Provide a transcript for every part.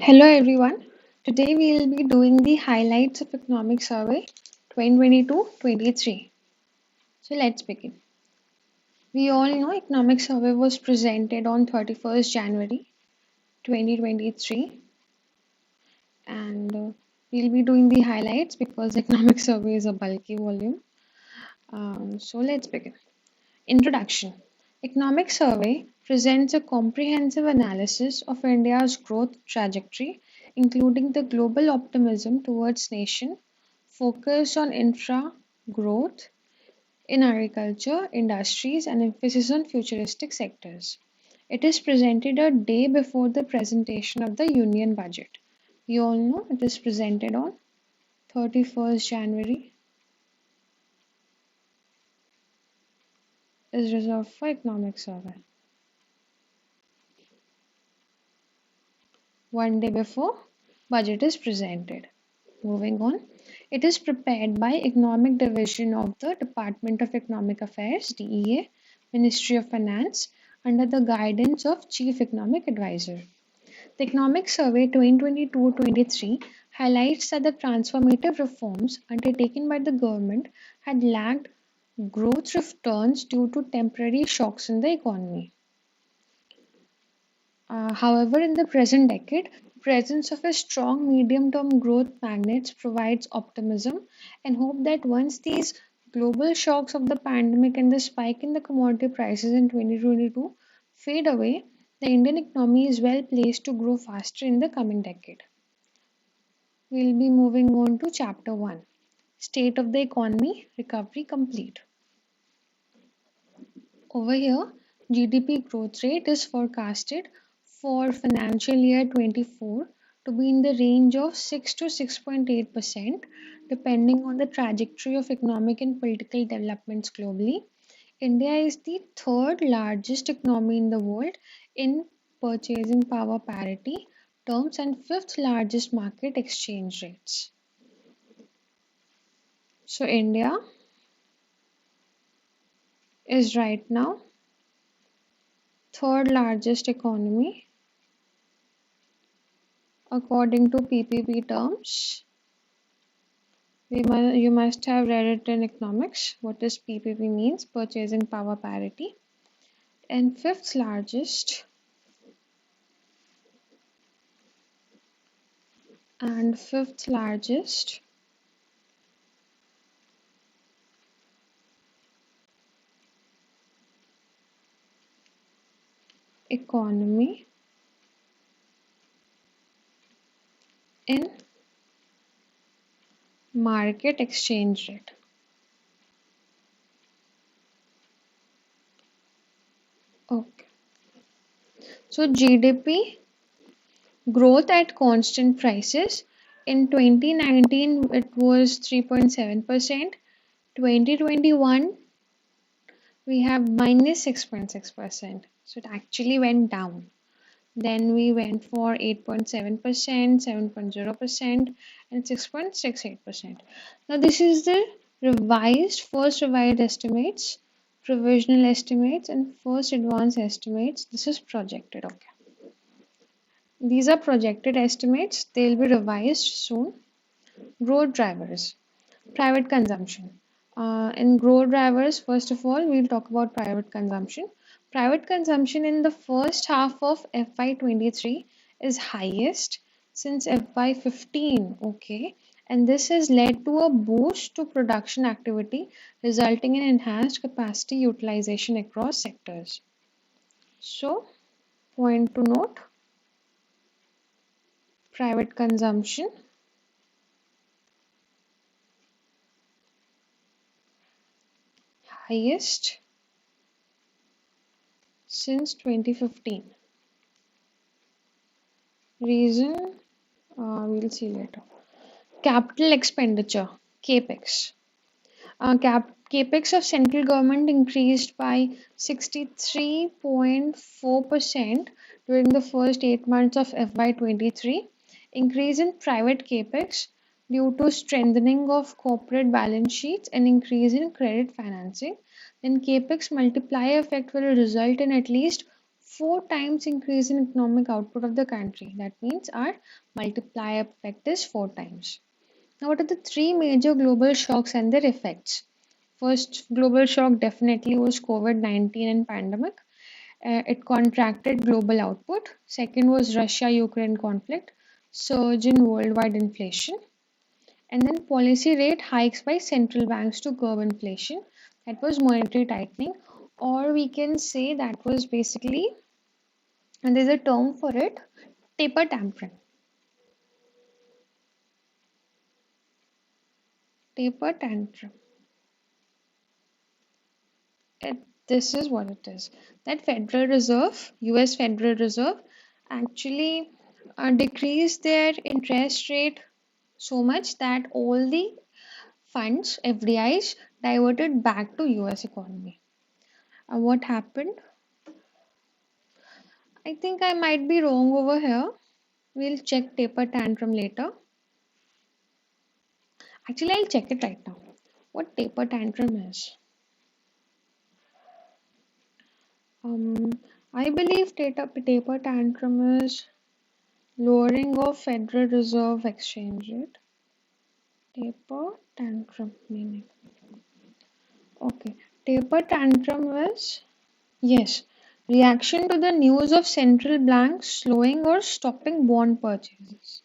Hello everyone. Today we will be doing the highlights of Economic Survey 2022-23. So let's begin. We all know Economic Survey was presented on 31st January 2023 and we'll be doing the highlights because Economic Survey is a bulky volume. So let's begin. Introduction. Economic Survey presents a comprehensive analysis of India's growth trajectory, including the global optimism towards nation, focus on infra growth in agriculture, industries, and emphasis on futuristic sectors. It is presented a day before the presentation of the Union Budget. You all know it is presented on 31st January, is reserved for Economic Survey. One day before budget is presented. Moving on, it is prepared by Economic Division of the Department of Economic Affairs DEA, Ministry of Finance, under the guidance of Chief Economic Advisor. The Economic Survey 2022-23 highlights that the transformative reforms undertaken by the government had lagged growth returns due to temporary shocks in the economy. However, in the present decade, the presence of a strong medium-term growth magnets provides optimism and hope that once these global shocks of the pandemic and the spike in the commodity prices in 2022 fade away, the Indian economy is well placed to grow faster in the coming decade. We'll be moving on to Chapter 1, State of the Economy Recovery Complete. Over here, GDP growth rate is forecasted for financial year 24 to be in the range of 6 to 6.8%, depending on the trajectory of economic and political developments globally. India is the third largest economy in the world in purchasing power parity terms and fifth largest market exchange rates. So, India is right now third largest economy according to PPP terms. You must have read it in economics. What does PPP means? Purchasing power parity. And fifth largest economy in market exchange rate. Okay. So GDP growth at constant prices. In 2019 it was 3.7%. 2021 we have minus 6.6%. So it actually went down. Then we went for 8.7%, 7.0%, and 6.68%. Now this is the first revised estimates, provisional estimates, and first advanced estimates. This is projected, okay. These are projected estimates. They'll be revised soon. Growth drivers, private consumption. In growth drivers, first of all, we'll talk about private consumption. Private consumption in the first half of FY23 is highest since FY15, okay, and this has led to a boost to production activity, resulting in enhanced capacity utilization across sectors. So, point to note, private consumption highest since 2015. Reason we'll see later. Capital expenditure, capex. Capex of central government increased by 63.4% during the first 8 months of FY23. Increase in private capex due to strengthening of corporate balance sheets and increase in credit financing. Then capex multiplier effect will result in at least four times increase in economic output of the country. That means our multiplier effect is four times. Now, what are the three major global shocks and their effects? First global shock definitely was COVID-19 and pandemic. It contracted global output. Second was Russia-Ukraine conflict, surge in worldwide inflation, and then policy rate hikes by central banks to curb inflation. That was monetary tightening, or we can say that was basically, and there's a term for it, taper tantrum. Taper tantrum. It, this is what it is. That Federal Reserve, US Federal Reserve, actually decreased their interest rate so much that all the funds, FDIs, diverted back to US economy. What happened? I think I might be wrong over here. We'll check taper tantrum later. Actually, I'll check it right now. What taper tantrum is? Um, I believe taper tantrum is lowering of Federal Reserve exchange rate. Taper tantrum meaning. Okay. Taper tantrum is, yes, reaction to the news of central banks slowing or stopping bond purchases.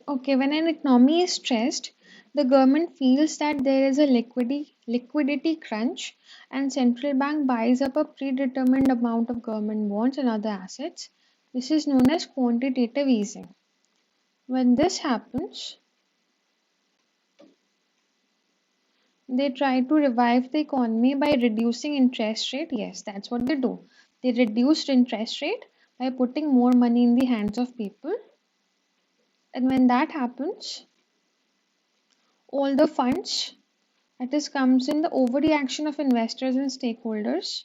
Okay, when an economy is stressed, the government feels that there is a liquidity crunch and central bank buys up a predetermined amount of government bonds and other assets. This is known as quantitative easing. When this happens, they try to revive the economy by reducing interest rate. Yes, that's what they do. They reduced interest rate by putting more money in the hands of people. And when that happens, all the funds, that is, comes in the overreaction of investors and stakeholders.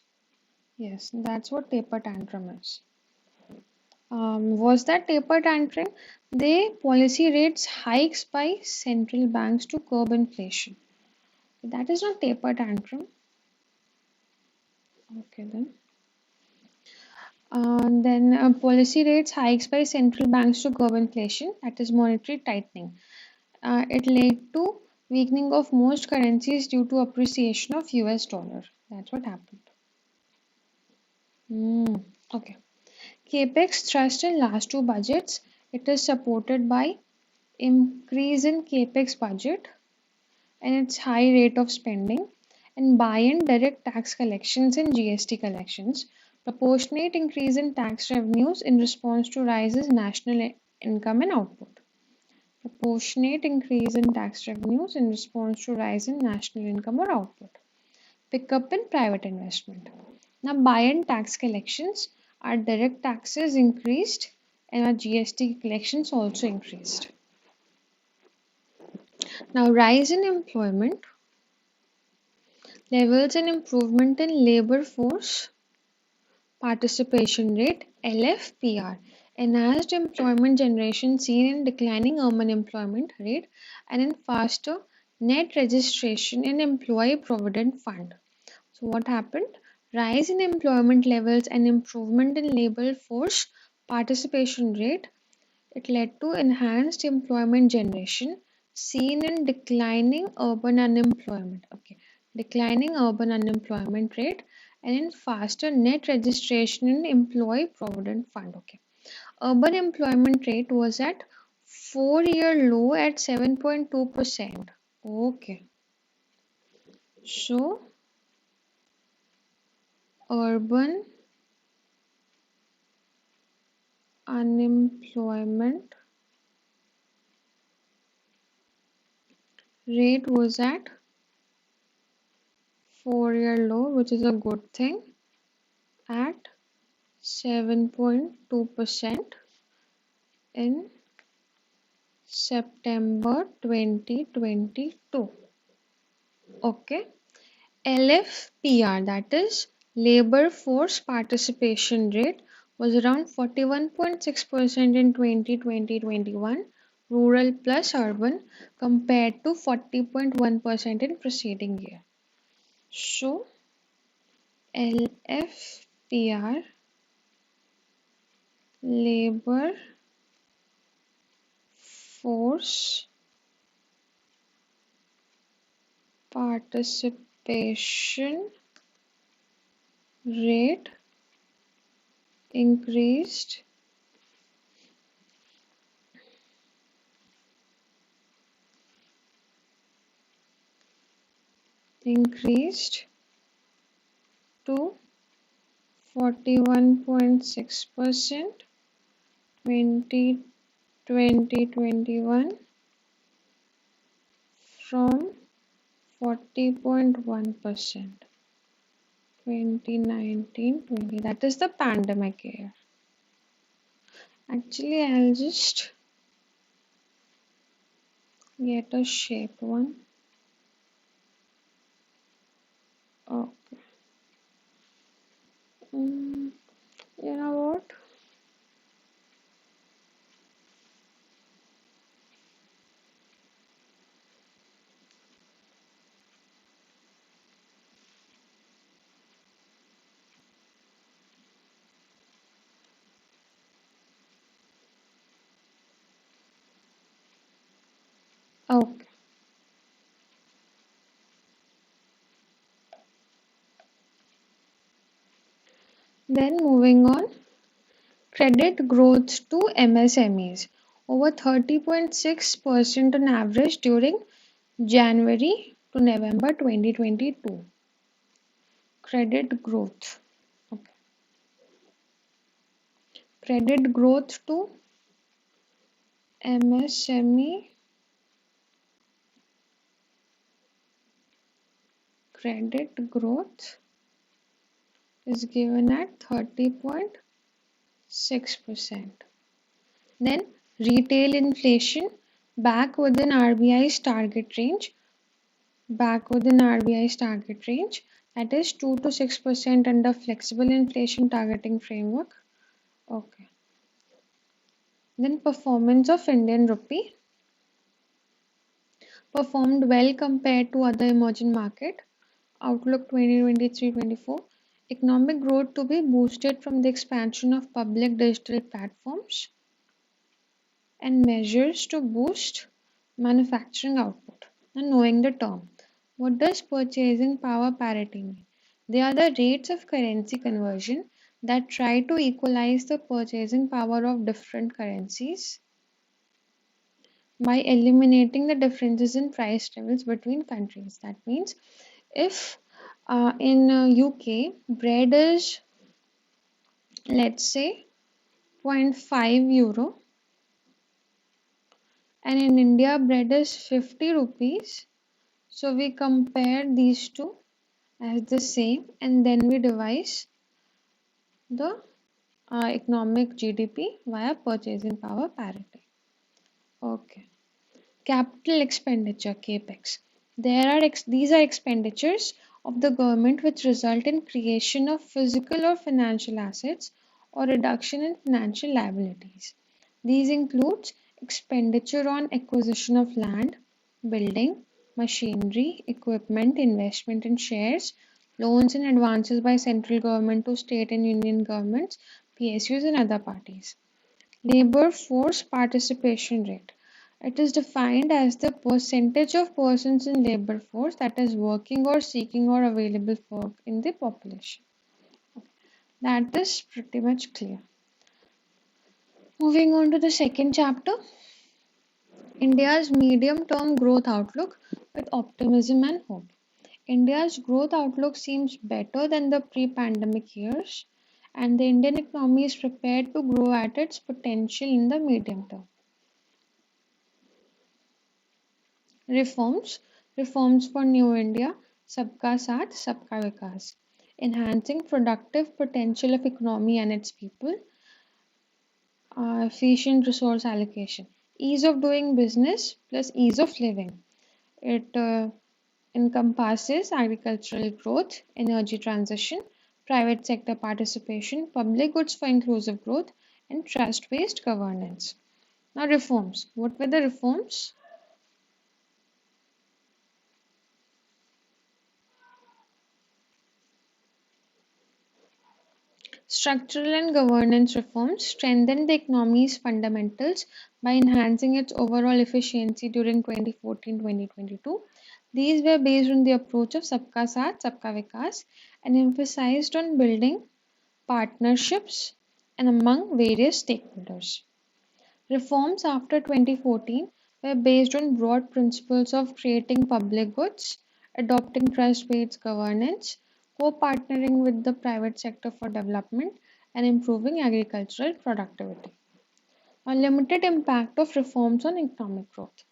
Yes, that's what taper tantrum is. Was that taper tantrum? The policy rates hikes by central banks to curb inflation. That is not taper tantrum. Okay, then policy rates hikes by central banks to curb inflation. That is monetary tightening. It led to weakening of most currencies due to appreciation of US dollar. That's what happened. Okay. Capex thrust in last two budgets. It is supported by increase in Capex budget and its high rate of spending, and by and direct tax collections and GST collections, proportionate increase in tax revenues in response to rises national income and output. Proportionate increase in tax revenues in response to rise in national income or output. Pickup in private investment. Now, by and tax collections, our direct taxes increased and our GST collections also increased. Now, rise in employment levels and improvement in labor force participation rate LFPR, enhanced employment generation seen in declining urban employment rate and in faster net registration in employee provident fund. So what happened? Rise in employment levels and improvement in labor force participation rate. It led to enhanced employment generation seen in declining urban unemployment. Okay, declining urban unemployment rate and in faster net registration in employee provident fund. Okay, urban employment rate was at 4-year low at 7.2%. Okay, so urban unemployment rate was at 4-year low, which is a good thing, at 7.2% in September 2022. Okay, LFPR, that is Labor force participation rate was around 41.6% in 2020-21, rural plus urban, compared to 40.1% in preceding year. So, LFPR, labor force participation rate increased increased to 41.6% 2021 from 40.1% 2019-20. That is the pandemic year. Actually, I'll just get a shaped one. Oh, you know what? Okay. Then moving on, credit growth to MSMEs over 30.6% on average during January to November 2022. Credit growth. Okay. Credit growth to MSME credit growth is given at 30.6%. Then retail inflation back within RBI's target range, that is 2 to 6% under flexible inflation targeting framework. Okay. Then performance of Indian rupee performed well compared to other emerging market. Outlook 2023-24. Economic growth to be boosted from the expansion of public digital platforms and measures to boost manufacturing output. And knowing the term, what does purchasing power parity mean? They are the rates of currency conversion that try to equalize the purchasing power of different currencies by eliminating the differences in price levels between countries. That means if in UK bread is, let's say, zero point 0.5 euro, and in India bread is 50 rupees, so we compare these two as the same and then we devise the economic GDP via purchasing power parity. Okay. Capital expenditure, capex. These are expenditures of the government which result in creation of physical or financial assets or reduction in financial liabilities. These include expenditure on acquisition of land, building, machinery, equipment, investment in shares, loans and advances by central government to state and union governments, PSUs and other parties. Labor force participation rate. It is defined as the percentage of persons in labor force that is working or seeking or available for work in the population. That is pretty much clear. Moving on to the second chapter, India's medium-term growth outlook with optimism and hope. India's growth outlook seems better than the pre-pandemic years, and the Indian economy is prepared to grow at its potential in the medium term. Reforms for New India, Sabka Saath, Sabka Vikas, enhancing productive potential of economy and its people, efficient resource allocation, ease of doing business plus ease of living. It encompasses agricultural growth, energy transition, private sector participation, public goods for inclusive growth, and trust-based governance. Now, reforms. What were the reforms? Structural and governance reforms strengthened the economy's fundamentals by enhancing its overall efficiency during 2014-2022. These were based on the approach of Sabka Saath, Sabka Vikas and emphasized on building partnerships and among various stakeholders. Reforms after 2014 were based on broad principles of creating public goods, adopting trust-based governance, co-partnering with the private sector for development, and improving agricultural productivity. A limited impact of reforms on economic growth.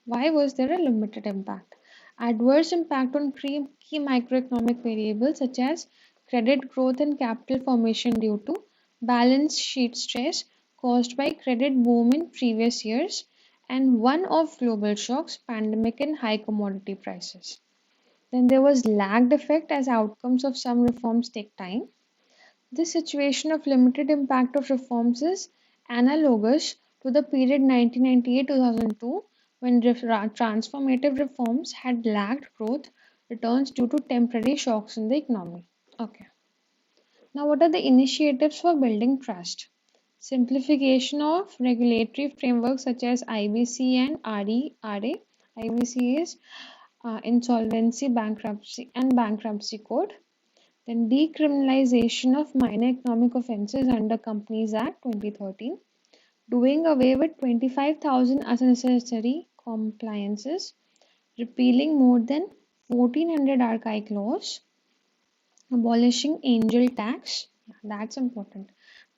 Why was there a limited impact? Adverse impact on key microeconomic variables such as credit growth and capital formation due to balance sheet stress caused by credit boom in previous years and one-off global shocks, pandemic and high commodity prices. Then there was lagged effect as outcomes of some reforms take time. This situation of limited impact of reforms is analogous to the period 1998-2002 when transformative reforms had lagged growth returns due to temporary shocks in the economy. Okay. Now, what are the initiatives for building trust? Simplification of regulatory frameworks such as IBC and RA. IBC is Insolvency, Bankruptcy Code. Then decriminalization of minor economic offences under Companies Act 2013, doing away with 25,000 unnecessary compliances, repealing more than 1400 archaic laws, abolishing angel tax, that's important.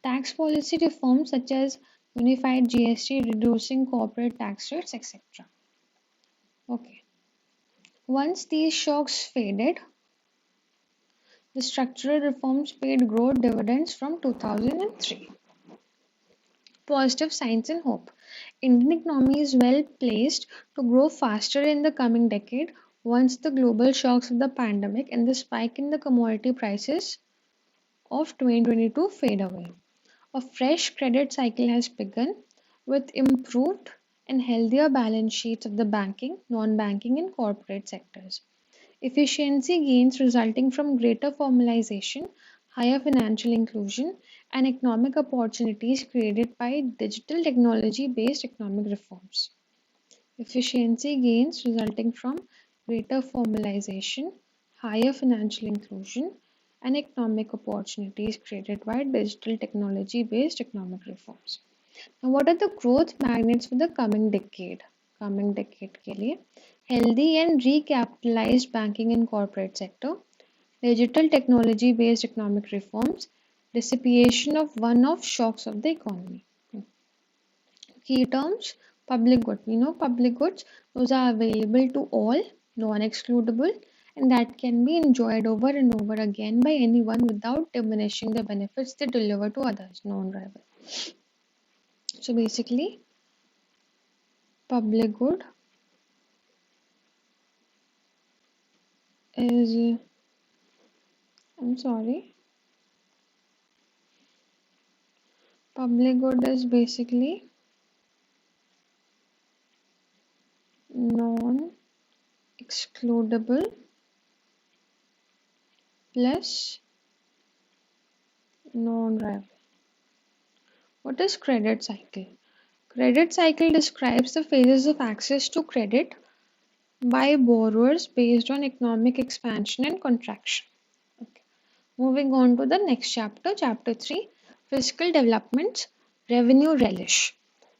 Tax policy reforms such as unified GST, reducing corporate tax rates, etc. Okay. Once these shocks faded, the structural reforms paid growth dividends from 2003. Positive signs and hope. Indian economy is well placed to grow faster in the coming decade once the global shocks of the pandemic and the spike in the commodity prices of 2022 fade away. A fresh credit cycle has begun with improved and healthier balance sheets of the banking, non-banking and corporate sectors. Efficiency gains resulting from greater formalization, higher financial inclusion, and economic opportunities created by digital technology based economic reforms. Efficiency gains resulting from greater formalization, higher financial inclusion, and economic opportunities created by digital technology based economic reforms. Now, what are the growth magnets for the coming decade? Coming decade के लिए healthy and recapitalized banking and corporate sector, digital technology based economic reforms, dissipation of one-off shocks of the economy. Key terms: public good. We know public goods, those are available to all, non-excludable, and that can be enjoyed over and over again by anyone without diminishing the benefits they deliver to others, non-rival. So basically, public good is, I'm sorry, public good is basically non-excludable plus non-rival. What is credit cycle? Credit cycle describes the phases of access to credit by borrowers based on economic expansion and contraction. Okay. Moving on to the next chapter, chapter 3, fiscal developments, revenue relish.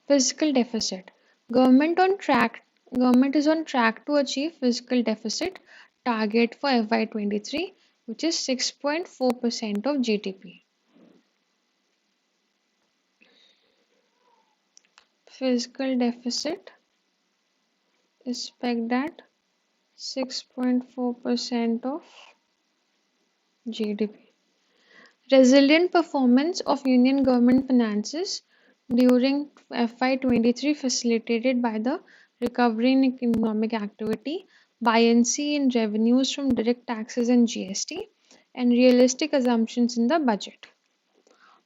Fiscal deficit. Government on track. Government is on track to achieve fiscal deficit target for FY23, which is 6.4% of GDP. Fiscal deficit is pegged at 6.4% of GDP. Resilient performance of Union government finances during FY23 facilitated by the recovery in economic activity, buoyancy in revenues from direct taxes and GST, and realistic assumptions in the budget.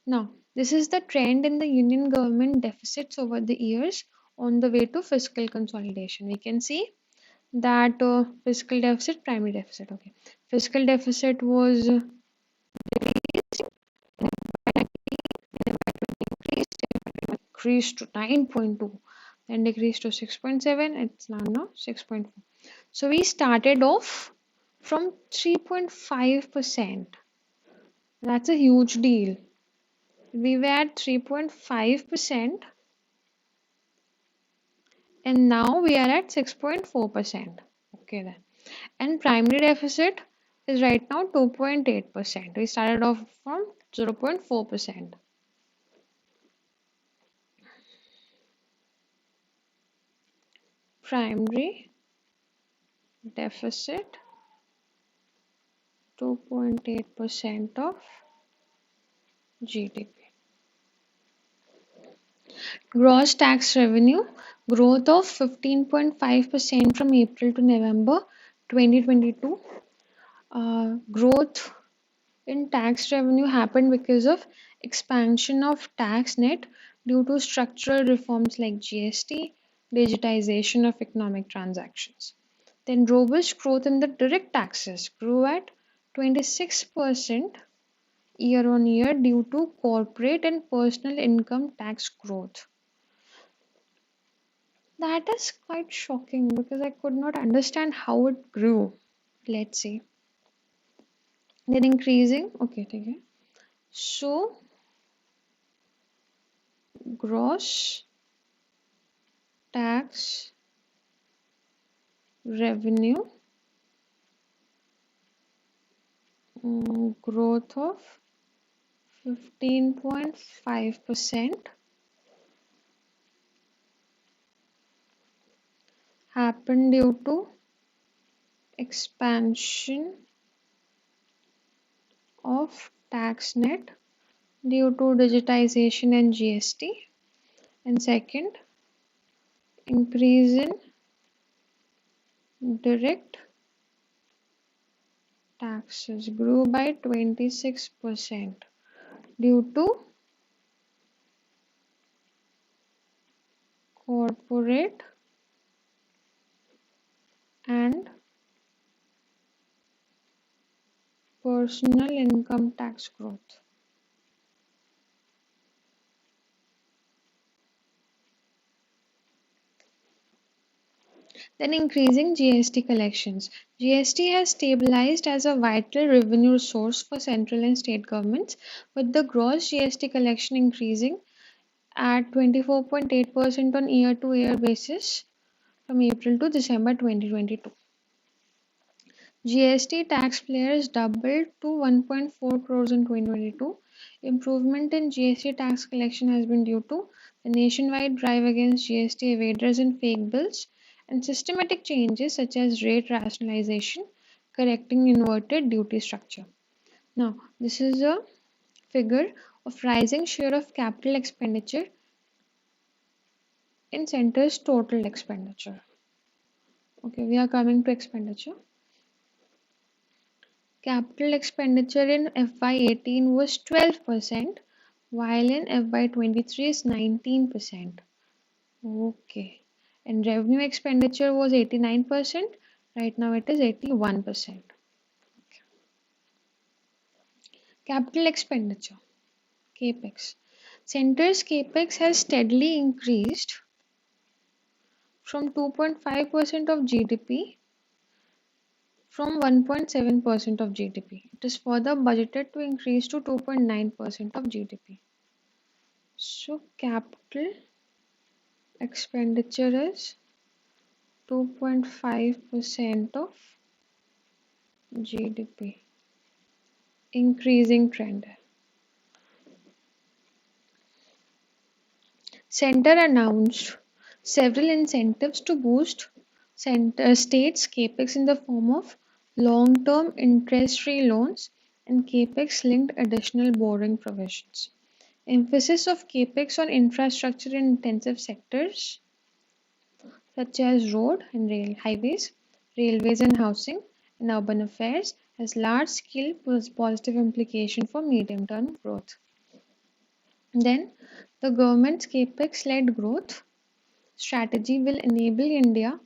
Now, this is the trend in the union government deficits over the years on the way to fiscal consolidation. We can see that fiscal deficit, primary deficit. Okay, fiscal deficit was increased to 9.2, then decreased to 6.7. It's now 6.4. So we started off from 3.5%. That's a huge deal. We were at 3.5% and now we are at 6.4%. Okay, then. And primary deficit is right now 2.8%. We started off from 0.4%. Primary deficit 2.8% of GDP. Gross tax revenue growth of 15.5% from April to November 2022. Growth in tax revenue happened because of expansion of tax net due to structural reforms like GST, digitization of economic transactions. Then robust growth in the direct taxes grew at 26% year on year due to corporate and personal income tax growth. That is quite shocking because I could not understand how it grew. Let's see. Then increasing, okay, okay. So gross tax revenue growth of 15.5% happened due to expansion of tax net due to digitization and GST. And second, increase in direct taxes grew by 26% due to corporate and personal income tax growth. Then increasing GST collections. GST has stabilized as a vital revenue source for central and state governments, with the gross GST collection increasing at 24.8% on year-to-year basis from April to December 2022. GST taxpayers doubled to 1.4 crores in 2022. Improvement in GST tax collection has been due to the nationwide drive against GST evaders and fake bills and systematic changes such as rate rationalization, correcting inverted duty structure. Now, this is a figure of rising share of capital expenditure in center's total expenditure. Okay, we are coming to expenditure. Capital expenditure in FY18 was 12%, while in FY23 is 19%. Okay. And revenue expenditure was 89%. Right now it is 81%. Okay. Capital expenditure, CAPEX. Center's CAPEX has steadily increased from 2.5% of GDP from 1.7% of GDP. It is further budgeted to increase to 2.9% of GDP. So capital expenditure is 2.5% of GDP. Increasing trend. Center announced several incentives to boost states' capex in the form of long-term interest-free loans and capex-linked additional borrowing provisions. Emphasis of capex on infrastructure-intensive sectors such as road and highways, railways and housing, and urban affairs, has large scale positive implication for medium term growth. Then the government's capex led growth strategy will enable India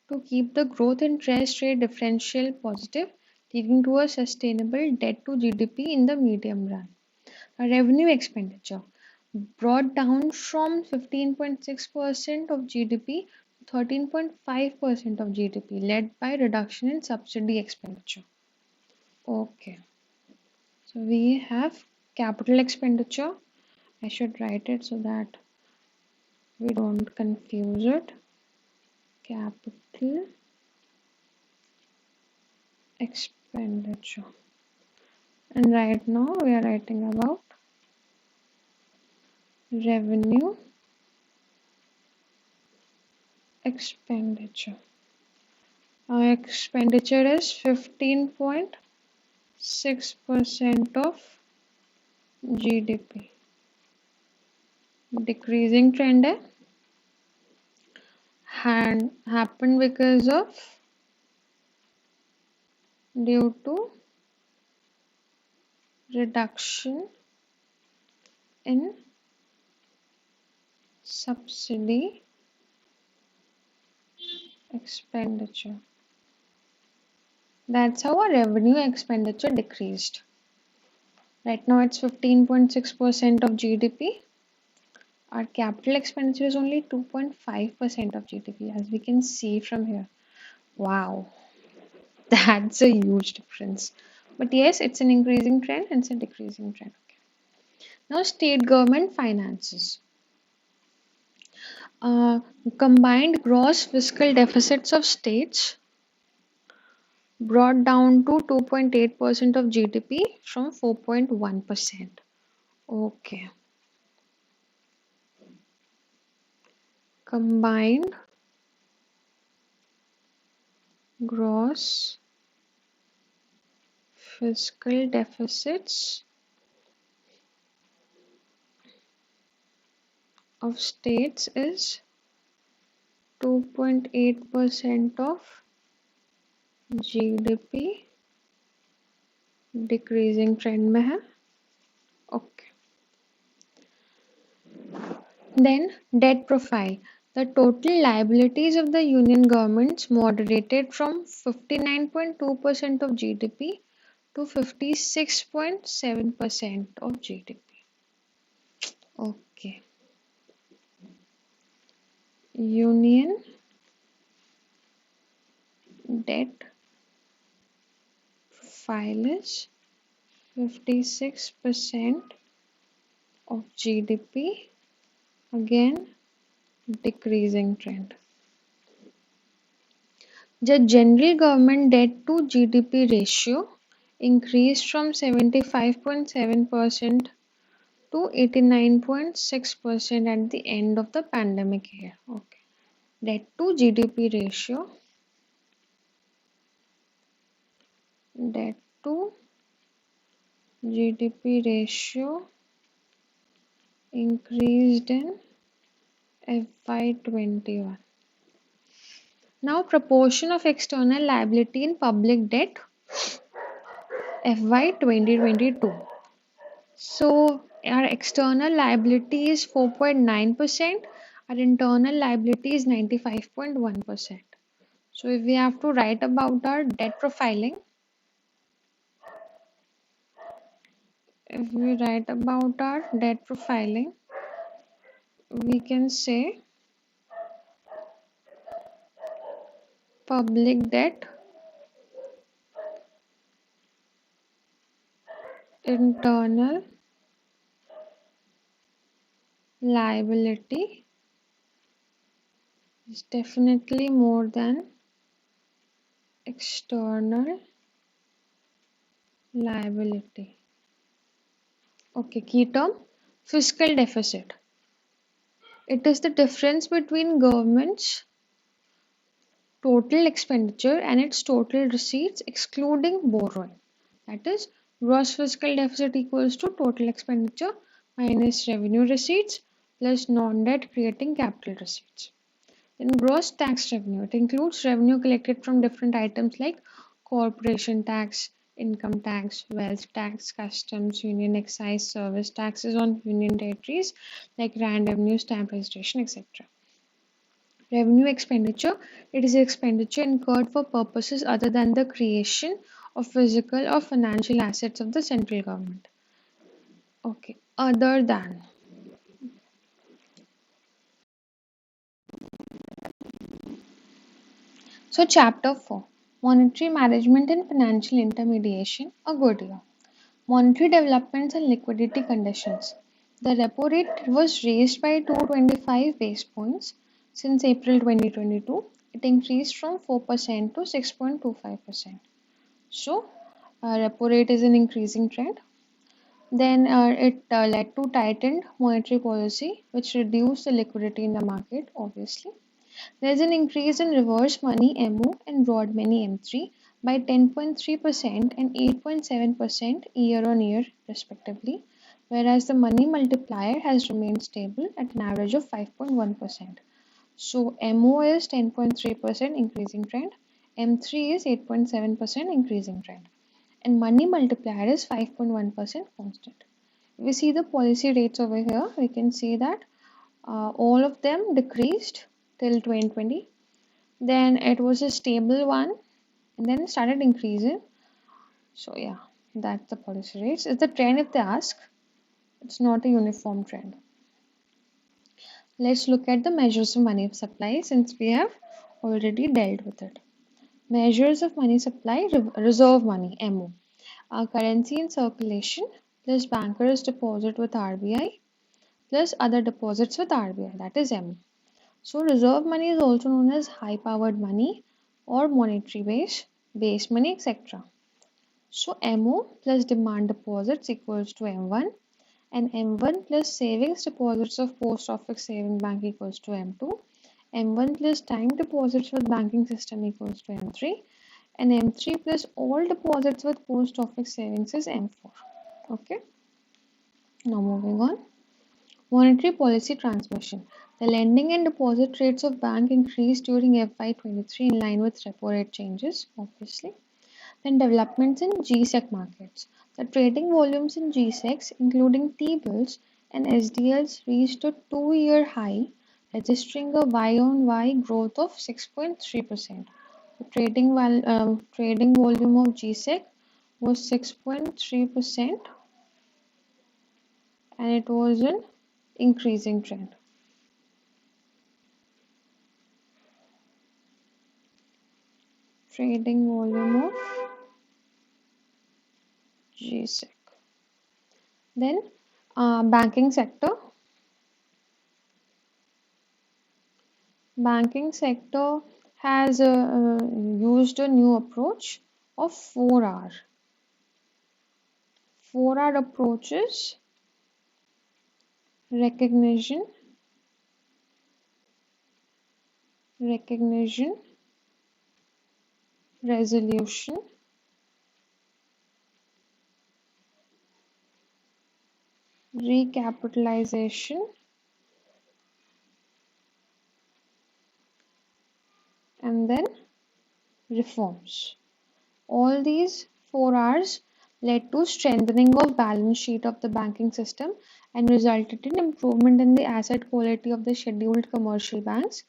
to keep the growth interest rate differential positive, leading to a sustainable debt to GDP in the medium run. Revenue expenditure brought down from 15.6% of GDP to 13.5% of GDP, led by reduction in subsidy expenditure. Okay, so we have capital expenditure. I should write it so that we don't confuse it. Capital expenditure. And right now we are writing about revenue expenditure. Our expenditure is 15.6% of GDP. Decreasing trend happened because of due to reduction in subsidy expenditure. That's how our revenue expenditure decreased. Right now it's 15.6% of GDP. Our capital expenditure is only 2.5% of GDP, as we can see from here. Wow, that's a huge difference. But yes, it's an increasing trend and it's a decreasing trend. Okay. Now, state government finances. Uh, Combined gross fiscal deficits of states brought down to 2.8% of GDP from 4.1%. Okay. Combined gross fiscal deficits of states is 2.8% of GDP. Decreasing trend में है. Okay. Then debt profile. The total liabilities of the union governments moderated from 59.2% of GDP to 56.7% of GDP. Okay. Union debt profile is 56% of GDP. Again, decreasing trend. The general government debt to GDP ratio increased from 75.7% to 89.6% at the end of the pandemic year. Okay. Debt to GDP ratio. Debt to GDP ratio increased in FY21. Now, proportion of external liability in public debt FY 2022. So, our external liability is 4.9%, our internal liability is 95.1%. So, if we have to write about our debt profiling, we can say public debt, internal liability is definitely more than external liability. Okay, key term fiscal deficit. It is the difference between government's total expenditure and its total receipts excluding borrowing. That is, gross fiscal deficit equals to total expenditure minus revenue receipts plus non-debt creating capital receipts. Then gross tax revenue. It includes revenue collected from different items like corporation tax, income tax, wealth tax, customs, union excise, service taxes on union territories like land revenue, stamp registration, etc. Revenue expenditure, it is expenditure incurred for purposes other than the creation of physical or financial assets of the central government. Okay, other than. So, Chapter 4, Monetary Management and Financial Intermediation, a good year. Monetary developments and liquidity conditions. The repo rate was raised by 225 base points since April 2022. It increased from 4% to 6.25%. So, repo rate is an increasing trend. Then it led to tightened monetary policy, which reduced the liquidity in the market, obviously. There is an increase in reverse money MO and broad money M3 by 10.3% and 8.7% year on year, respectively, whereas the money multiplier has remained stable at an average of 5.1%. So MO is 10.3% increasing trend, M3 is 8.7% increasing trend, and money multiplier is 5.1% constant. If we see the policy rates over here, we can see that all of them decreased till 2020. Then it was a stable one and then it started increasing. So yeah, that's the policy rates. It's the trend if they ask. It's not a uniform trend. Let's look at the measures of money supply since we have already dealt with it. Measures of money supply, reserve money, MO. Currency in circulation plus bankers deposit with RBI plus other deposits with RBI, that is MO. So reserve money is also known as high powered money or monetary base money, etc. So MO plus demand deposits equals to M1 and M1 plus savings deposits of post office saving bank equals to M2. M1 plus time deposits with banking system equals to M3 and M3 plus all deposits with post office savings is M4. Okay, now moving on. Monetary policy transmission. The lending and deposit rates of bank increased during FY23 in line with repo rate changes, obviously. Then developments in GSEC markets. The trading volumes in GSECs, including T-bills and SDLs, reached a two-year high, registering a Y-on-Y growth of 6.3%. The trading volume of GSEC was 6.3% and it was an increasing trend. Trading volume of GSEC. Then banking sector. Banking sector has used a new approach of 4R. 4R approaches recognition, resolution, recapitalization, and then reforms. All these 4Rs led to strengthening of balance sheet of the banking system and resulted in improvement in the asset quality of the scheduled commercial banks.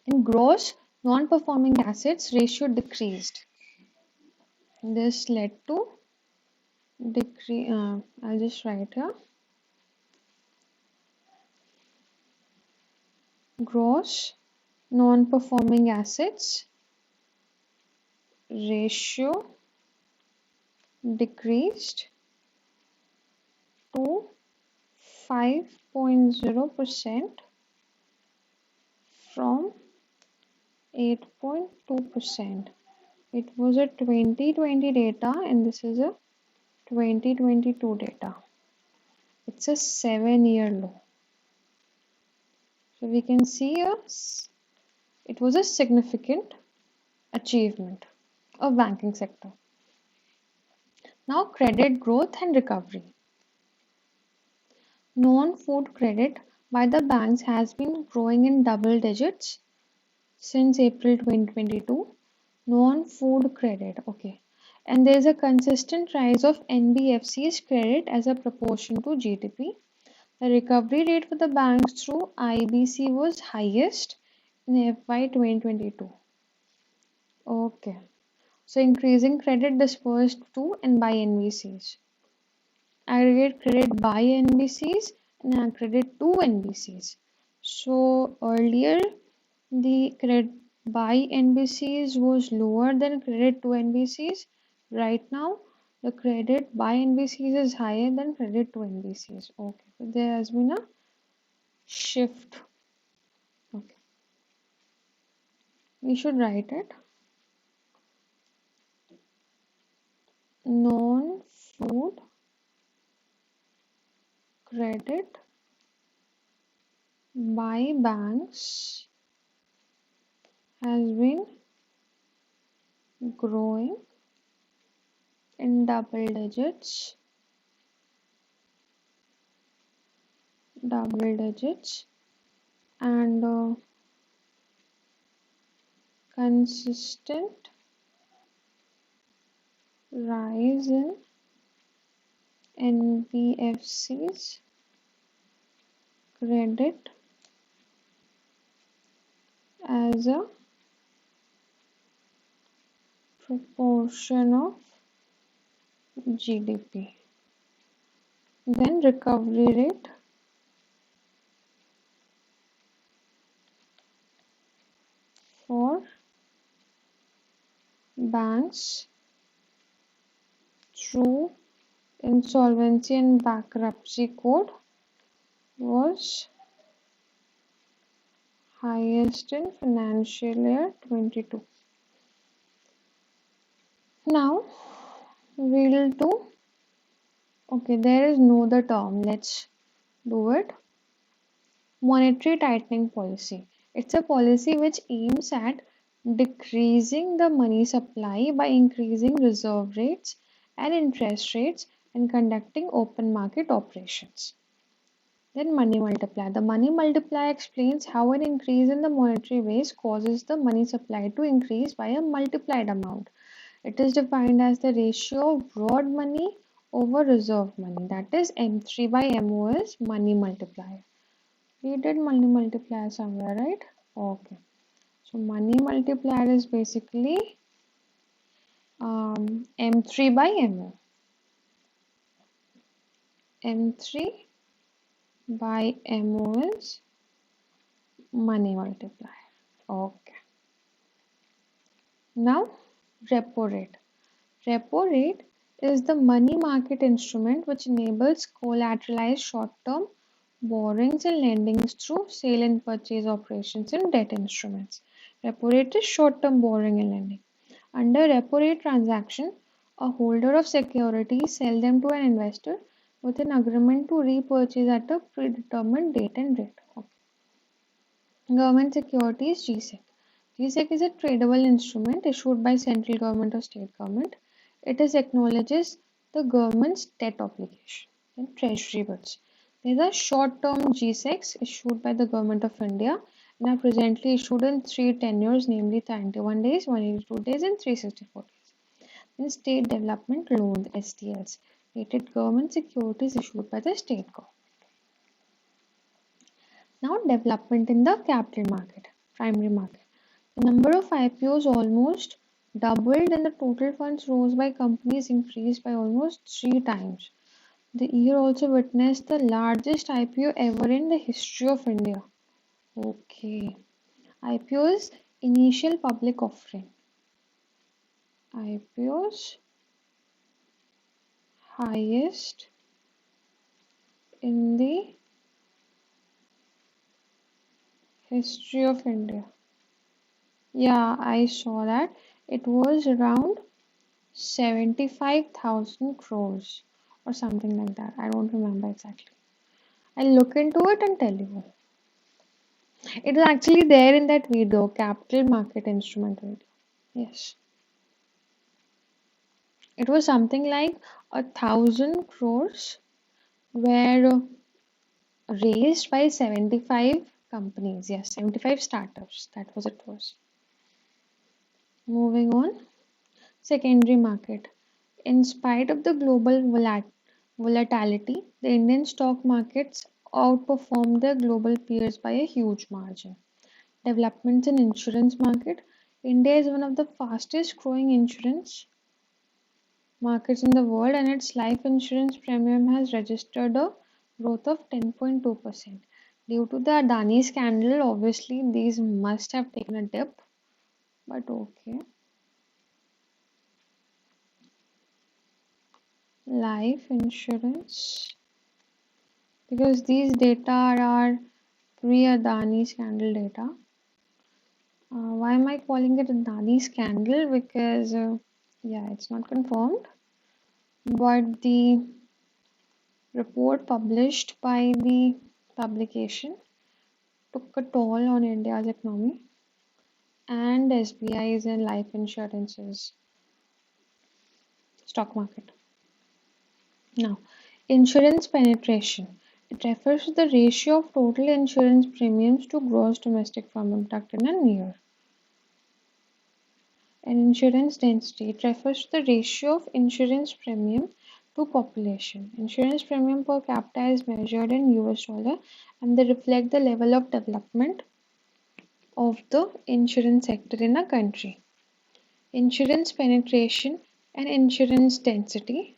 In gross non-performing assets ratio decreased. This led to decrease. I'll just write here. Gross non-performing assets ratio decreased to 5.0% from 8.2%. It was a 2020 data and this is a 2022 data. It's a 7-year low. So we can see it was a significant achievement of banking sector. Now credit growth and recovery. Non-food credit by the banks has been growing in double digits since April 2022. Non-food credit, okay. And there's a consistent rise of NBFC's credit as a proportion to GDP. The recovery rate for the banks through IBC was highest in FY 2022. Okay. So increasing credit dispersed to and by NBCs. Aggregate credit by NBCs and aggregate to NBCs. So earlier the credit by NBCs was lower than credit to NBCs. Right now the credit by NBCs is higher than credit to NBCs. Okay, so there has been a shift. Okay, we should write it. Non-food credit by banks has been growing in double digits, and consistent rise in NBFC's credit as a proportion of GDP. Then recovery rate for banks through insolvency and bankruptcy code was highest in financial year 22. Now we'll do, okay, there is no other term, let's do it. Monetary tightening policy. It's a policy which aims at decreasing the money supply by increasing reserve rates and interest rates and conducting open market operations. Then money multiplier. The money multiplier explains how an increase in the monetary base causes the money supply to increase by a multiplied amount. It is defined as the ratio of broad money over reserve money. That is M3 by MO is money multiplier. We did money multiplier somewhere, right? Okay. So money multiplier is basically M3 by MO. M3 by MO is money multiplier. Okay. Now, repo rate. Repo rate is the money market instrument which enables collateralized short-term borrowings and lendings through sale and purchase operations in debt instruments. Repo rate is short-term borrowing and lending. Under repo rate transaction, a holder of securities sells them to an investor with an agreement to repurchase at a predetermined date and rate. Okay. Government securities GSEC. GSEC is a tradable instrument issued by central government or state government. It is acknowledges the government's debt obligation. Then treasury bills. These are short-term GSECs issued by the government of India and are presently issued in three tenures, namely 91 days, 182 days, and 364 days. Then state development loans (SDLs), rated government securities issued by the state government. Now, development in the capital market, primary market. The number of IPOs almost doubled and the total funds rose by companies increased by almost 3 times. The year also witnessed the largest IPO ever in the history of India. Okay. IPO's initial public offering. IPO's highest in the history of India. Yeah, I saw that. It was around 75,000 crores or something like that. I don't remember exactly. I'll look into it and tell you. It is actually there in that video, capital market instrument video. Yes. It was something like 1,000 crores were raised by 75 companies. Yes, 75 startups. That was it was. Moving on. Secondary market. In spite of the global volatility, the Indian stock markets outperformed their global peers by a huge margin. Developments in insurance market. India is one of the fastest growing insurance markets in the world, and its life insurance premium has registered a growth of 10.2%. Due to the Adani scandal, obviously these must have taken a dip, but okay. Life insurance, because these data are pre-Adani scandal data. Why am I calling it Adani scandal? Because yeah, it's not confirmed, but the report published by the publication took a toll on India's economy and SBI's and life insurance's stock market. Now, insurance penetration. It refers to the ratio of total insurance premiums to gross domestic product in a year. And insurance density. It refers to the ratio of insurance premium to population. Insurance premium per capita is measured in US dollar and they reflect the level of development of the insurance sector in a country. Insurance penetration and insurance density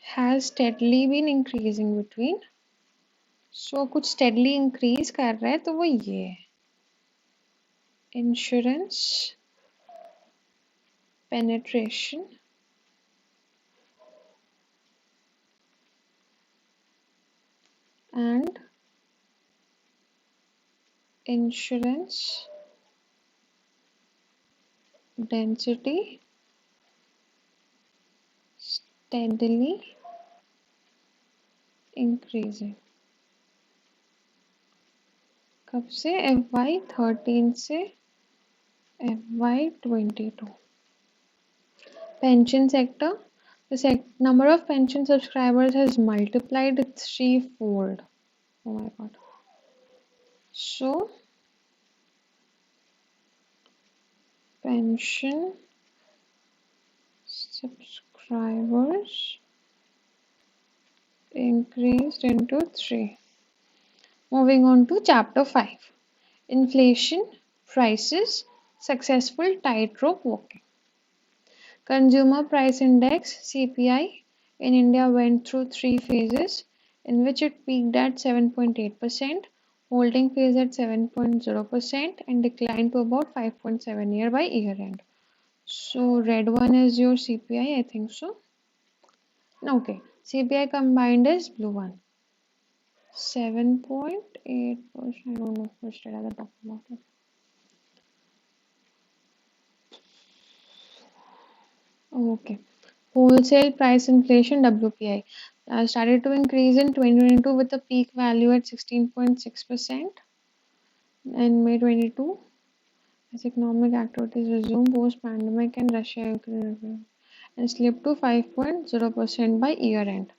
has steadily been increasing between. So कुछ steadily increase कर रहा है तो वो ये है. Insurance penetration and insurance density steadily increasing. कब से? FY13 से FY22. Pension sector. The number of pension subscribers has multiplied threefold. Oh my god. So, pension subscribers increased into 3. Moving on to chapter 5. Inflation, prices, successful tightrope walking. Consumer Price Index (CPI) in India went through 3 phases in which it peaked at 7.8%, holding phase at 7.0% and declined to about 5.7 year by year end. So red one is your CPI, I think so. Okay, CPI combined is blue one. 7.8%. I don't know which data they're talking about. Okay. Wholesale price inflation (WPI) started to increase in 2022 with a peak value at 16.6% in May 22 as economic activities resumed post-pandemic and Russia and slipped to 5.0% by year end.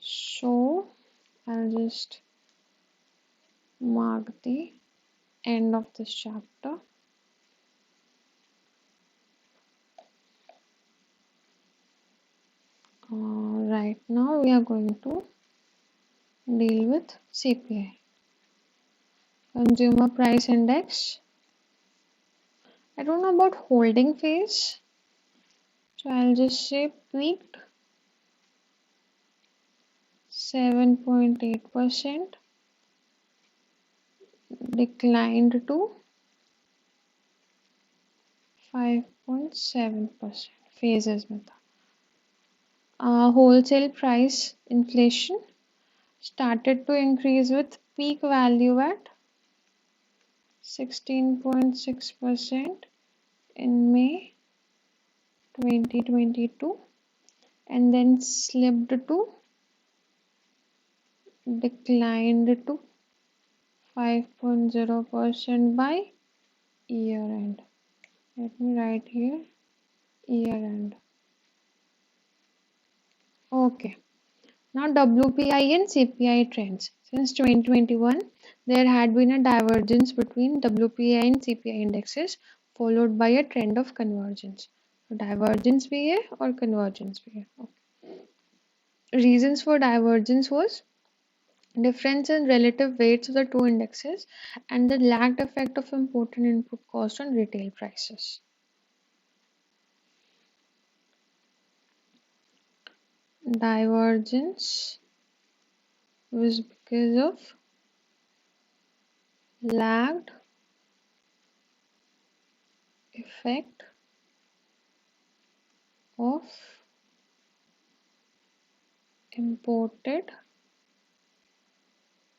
So I'll just mark the end of this chapter. Right now we are going to deal with CPI. Consumer Price Index. I don't know about holding phase. So I'll just say peaked 7.8%, declined to 5.7% phases में था. Wholesale price inflation started to increase with peak value at 16.6% in May 2022 and then slipped to declined to 5.0% by year end. Let me write here year end. Okay. Now WPI and CPI trends. Since 2021, there had been a divergence between WPI and CPI indexes followed by a trend of convergence. divergence भी है और convergence भी है. Okay. Reasons for divergence was difference in relative weights of the two indexes and the lagged effect of important input cost on retail prices. Divergence was because of lagged effect of imported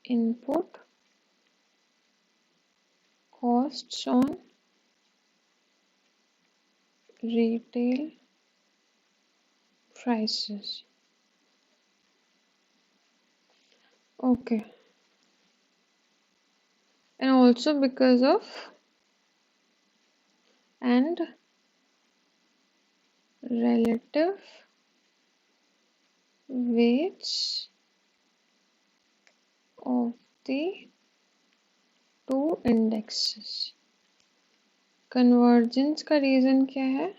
input costs on retail prices. Okay. And also because of and relative weights of the two indexes. Convergence का reason क्या है?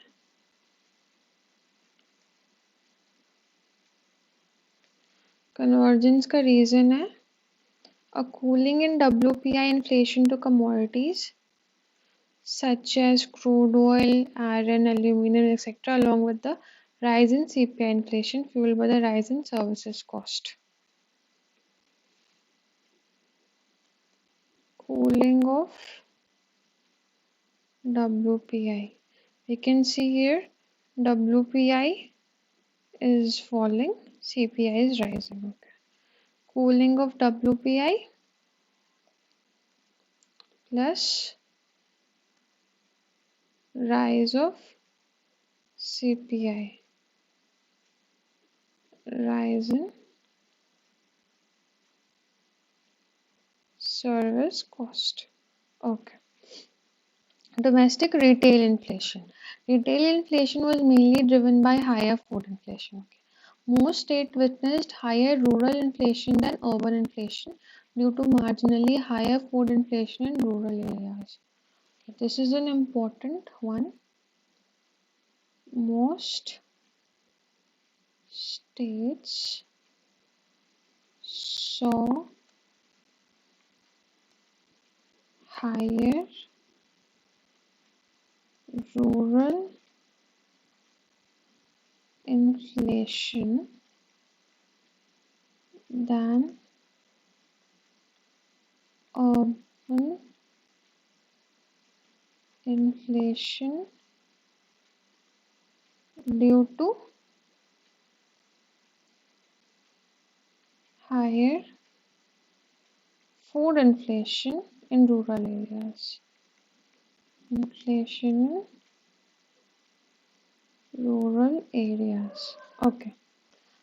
Convergence का reason है a cooling in WPI inflation to commodities such as crude oil, iron, aluminum, etc., along with the rise in CPI inflation fueled by the rise in services cost. Cooling of WPI. We can see here WPI is falling, CPI is rising. Okay. Cooling of WPI plus rise of CPI. Rise in service cost. Okay. Domestic retail inflation. Retail inflation was mainly driven by higher food inflation. Okay. Most states witnessed higher rural inflation than urban inflation due to marginally higher food inflation in rural areas. Okay. This is an important one. Most states saw higher rural inflation than urban inflation due to higher food inflation in rural areas. Inflation in rural areas. Okay.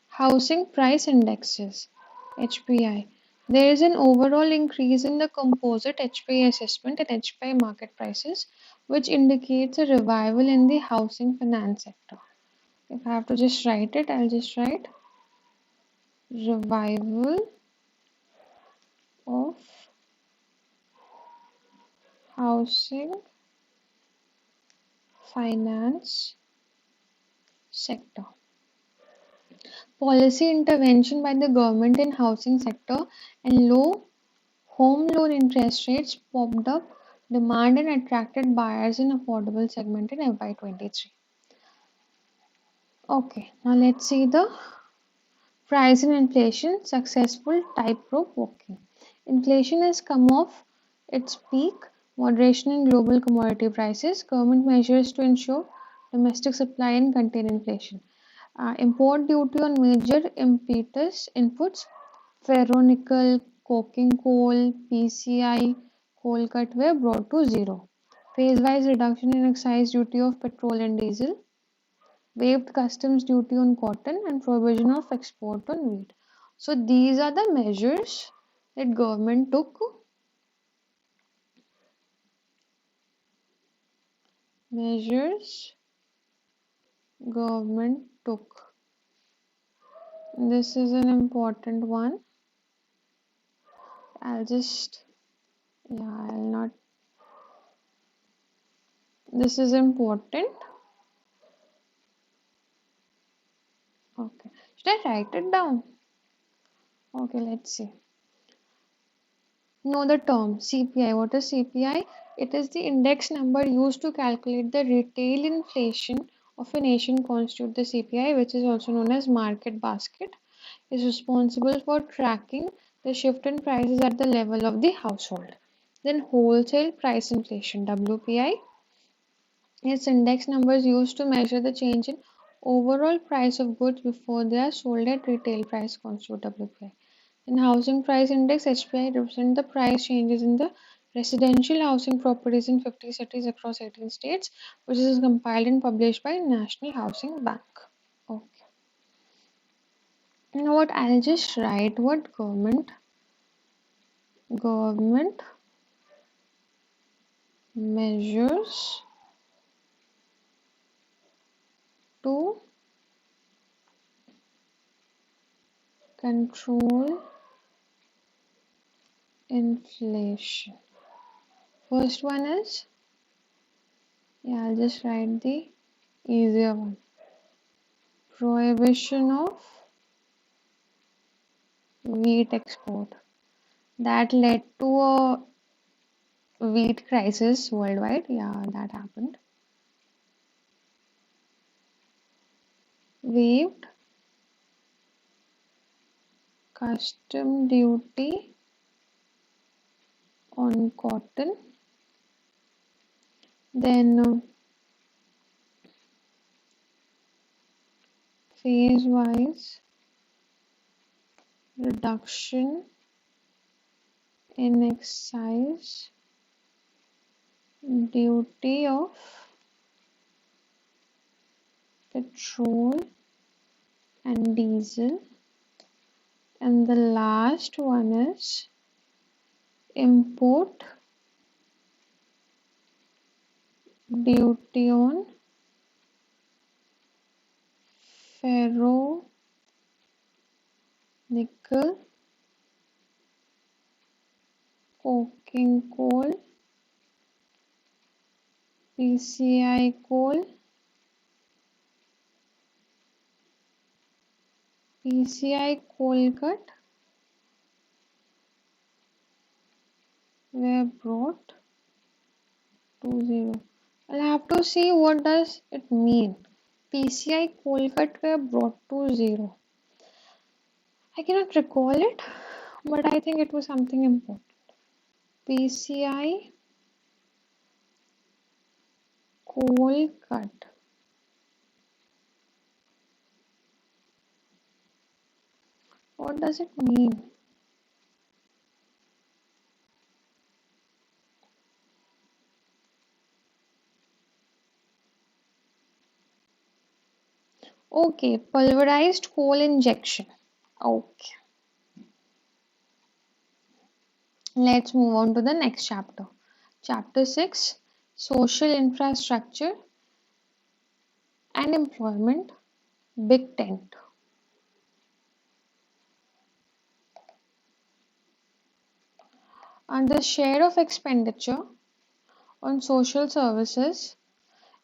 Housing price indexes, HPI. There is an overall increase in the composite HPI assessment and HPI market prices, which indicates a revival in the housing finance sector. If I have to just write it, I'll just write revival of housing finance sector. Policy intervention by the government in housing sector and low home loan interest rates popped up demand and attracted buyers in affordable segment in FY23. Okay, now let's see the price and inflation successful tightrope walking. Inflation has come off its peak, moderation in global commodity prices, government measures to ensure domestic supply and contain inflation. Import duty on major impetus inputs, ferronickel, coking coal, PCI, coal cut were brought to zero. Phase-wise reduction in excise duty of petrol and diesel, waived customs duty on cotton and prohibition of export on wheat. So these are the measures that government took. Measures government took. This is an important one. I'll not. This is important. Okay. Should I write it down? Okay, let's see. Know the term CPI. What is CPI? It is the index number used to calculate the retail inflation of a nation. Constitute the CPI, which is also known as market basket, is responsible for tracking the shift in prices at the level of the household. Then wholesale price inflation WPI. Its index number is used to measure the change in overall price of goods before they are sold at retail price. Constitute WPI. In housing price index HPI represent the price changes in the residential housing properties in 50 cities across 18 states, which is compiled and published by National Housing Bank. Okay. You know what? I'll just write what government measures to control inflation. First one is, yeah, I'll just write the easier one. Prohibition of wheat export. That led to a wheat crisis worldwide. Yeah, that happened. Waived custom duty on cotton. Then phase wise reduction in excise duty of petrol and diesel. And the last one is import duty on ferro nickel, coking coal, PCI coal, PCI coal cut were brought to zero. I'll have to see what does it mean. PCI coal cut were brought to zero. I cannot recall it, but I think it was something important. PCI coal cut. What does it mean? Okay, pulverized coal injection. Okay, let's move on to the next chapter. Chapter 6, Social Infrastructure and Employment, Big Tent. And the share of expenditure on social services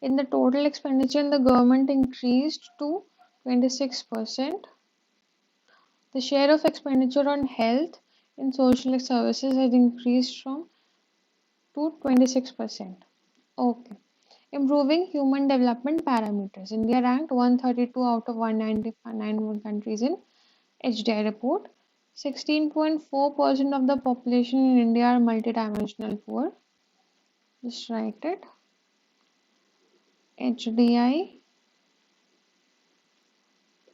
in the total expenditure in the government increased to 26%. The share of expenditure on health in social services has increased from to 26%. Okay. Improving human development parameters. India ranked 132 out of 199 countries in HDI report. 16.4% of the population in India are multidimensional poor. Just write it. HDI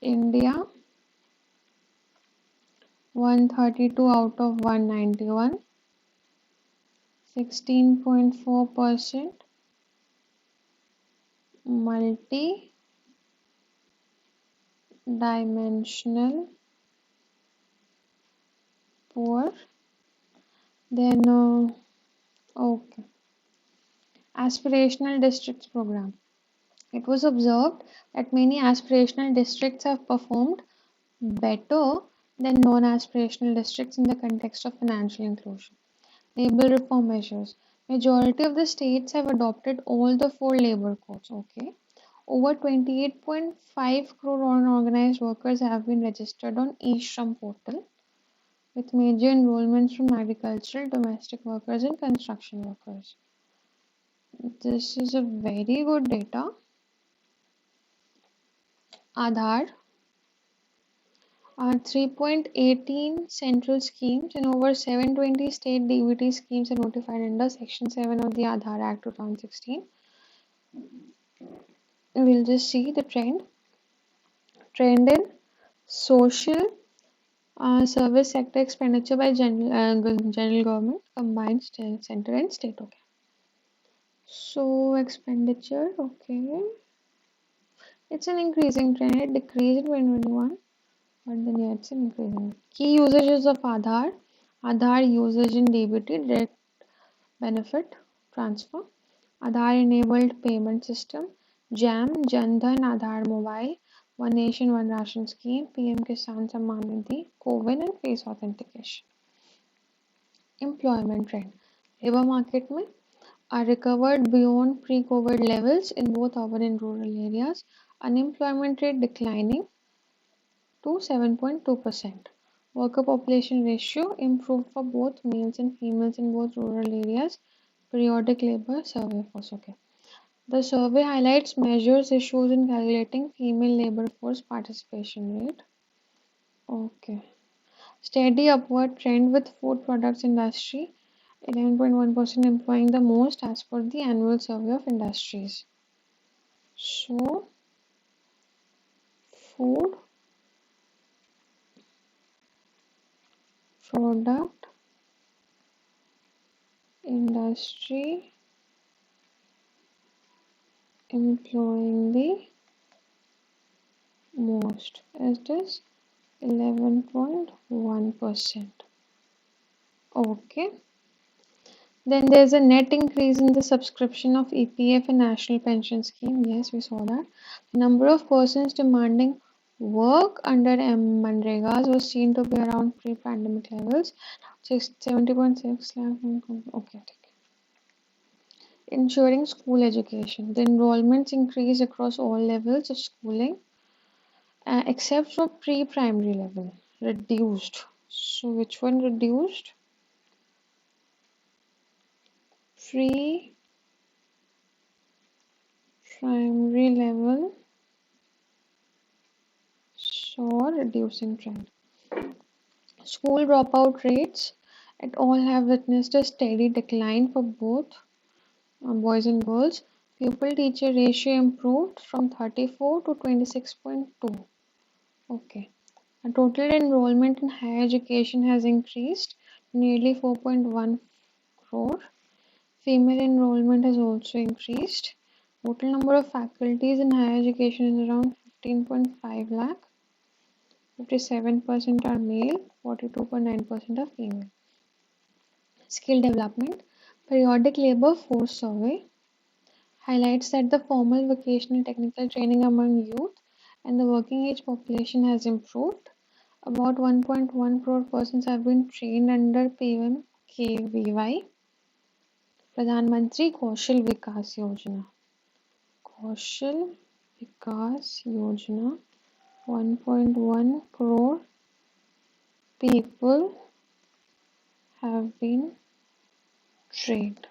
India 132 out of 191. 16.4% multi-dimensional poor. Then, okay, aspirational districts program. It was observed that many aspirational districts have performed better than non-aspirational districts in the context of financial inclusion. Labor reform measures. Majority of the states have adopted all the four labor codes. Okay. Over 28.5 crore unorganized workers have been registered on e-Shram portal, with major enrollments from agricultural, domestic workers, and construction workers. This is a very good data. Aadhaar, 3.18 central schemes and over 720 state DBT schemes are notified under Section 7 of the Aadhaar Act 2016. We'll just see the trend. Trend in social service sector expenditure by general government, combined center and state. Okay. So expenditure, okay. It's an increasing trend. It decreased in 2021, but then yeah, it's increasing. Key usages of Aadhaar. Aadhaar usage in DBT, direct benefit transfer. Aadhaar enabled payment system. JAM, Jan Dhan Aadhaar Mobile, One Nation One Ration Scheme, PM Kisan Samman Nidhi, CoWIN and face authentication. Employment trend. Labor market में are recovered beyond pre-COVID levels in both urban and rural areas. Unemployment rate declining to 7.2%. Worker population ratio improved for both males and females in both rural areas. Periodic labor survey force. Okay. The survey highlights measures issues in calculating female labor force participation rate. Okay. Steady upward trend with food products industry, 11.1% employing the most as per the annual survey of industries. So, food product industry employing the most is this 11.1%. Okay. Then there's a net increase in the subscription of EPF and National Pension Scheme. Yes, we saw that. The number of persons demanding work under MNREGAs was seen to be around pre-pandemic levels. 70.6 lakh. Okay. Ensuring school education. The enrollments increased across all levels of schooling, except for pre-primary level. Reduced. So which one reduced? Pre-primary level saw reducing trend. School dropout rates at all have witnessed a steady decline for both boys and girls. Pupil-teacher ratio improved from 34 to 26.2. Okay. The total enrollment in higher education has increased to nearly 4.1 crore. Female enrollment has also increased. Total number of faculties in higher education is around 15.5 lakh. 57% are male, 42.9% are female. Skill development. Periodic labor force survey highlights that the formal vocational technical training among youth and the working age population has improved. About 1.1 crore persons have been trained under PMKVY, Pradhan Mantri Kaushal Vikas Yojana. Kaushal Vikas Yojana, 1.1 crore people have been trained.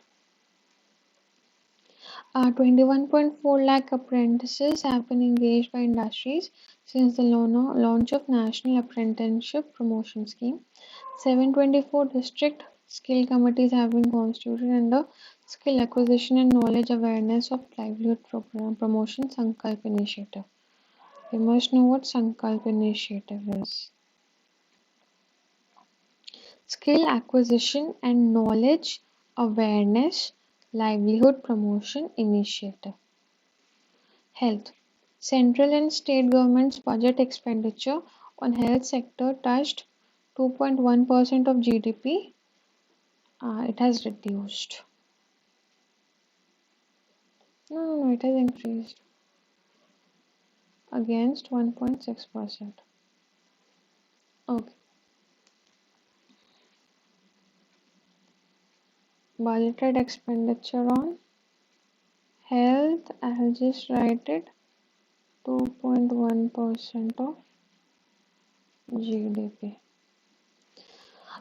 21.4 lakh apprentices have been engaged by industries since the launch of National Apprenticeship Promotion Scheme. 724 district skill committees have been constituted under Skill Acquisition and Knowledge Awareness of Livelihood Promotion Sankalp Initiative. You must know what Sankalp Initiative is. Skill Acquisition and Knowledge Awareness Livelihood Promotion Initiative. Health. Central and state governments' budget expenditure on health sector touched 2.1% of GDP. It has reduced. No, it has increased against 1.6%. Okay. Budgeted expenditure on health, I'll just write it 2.1% of GDP.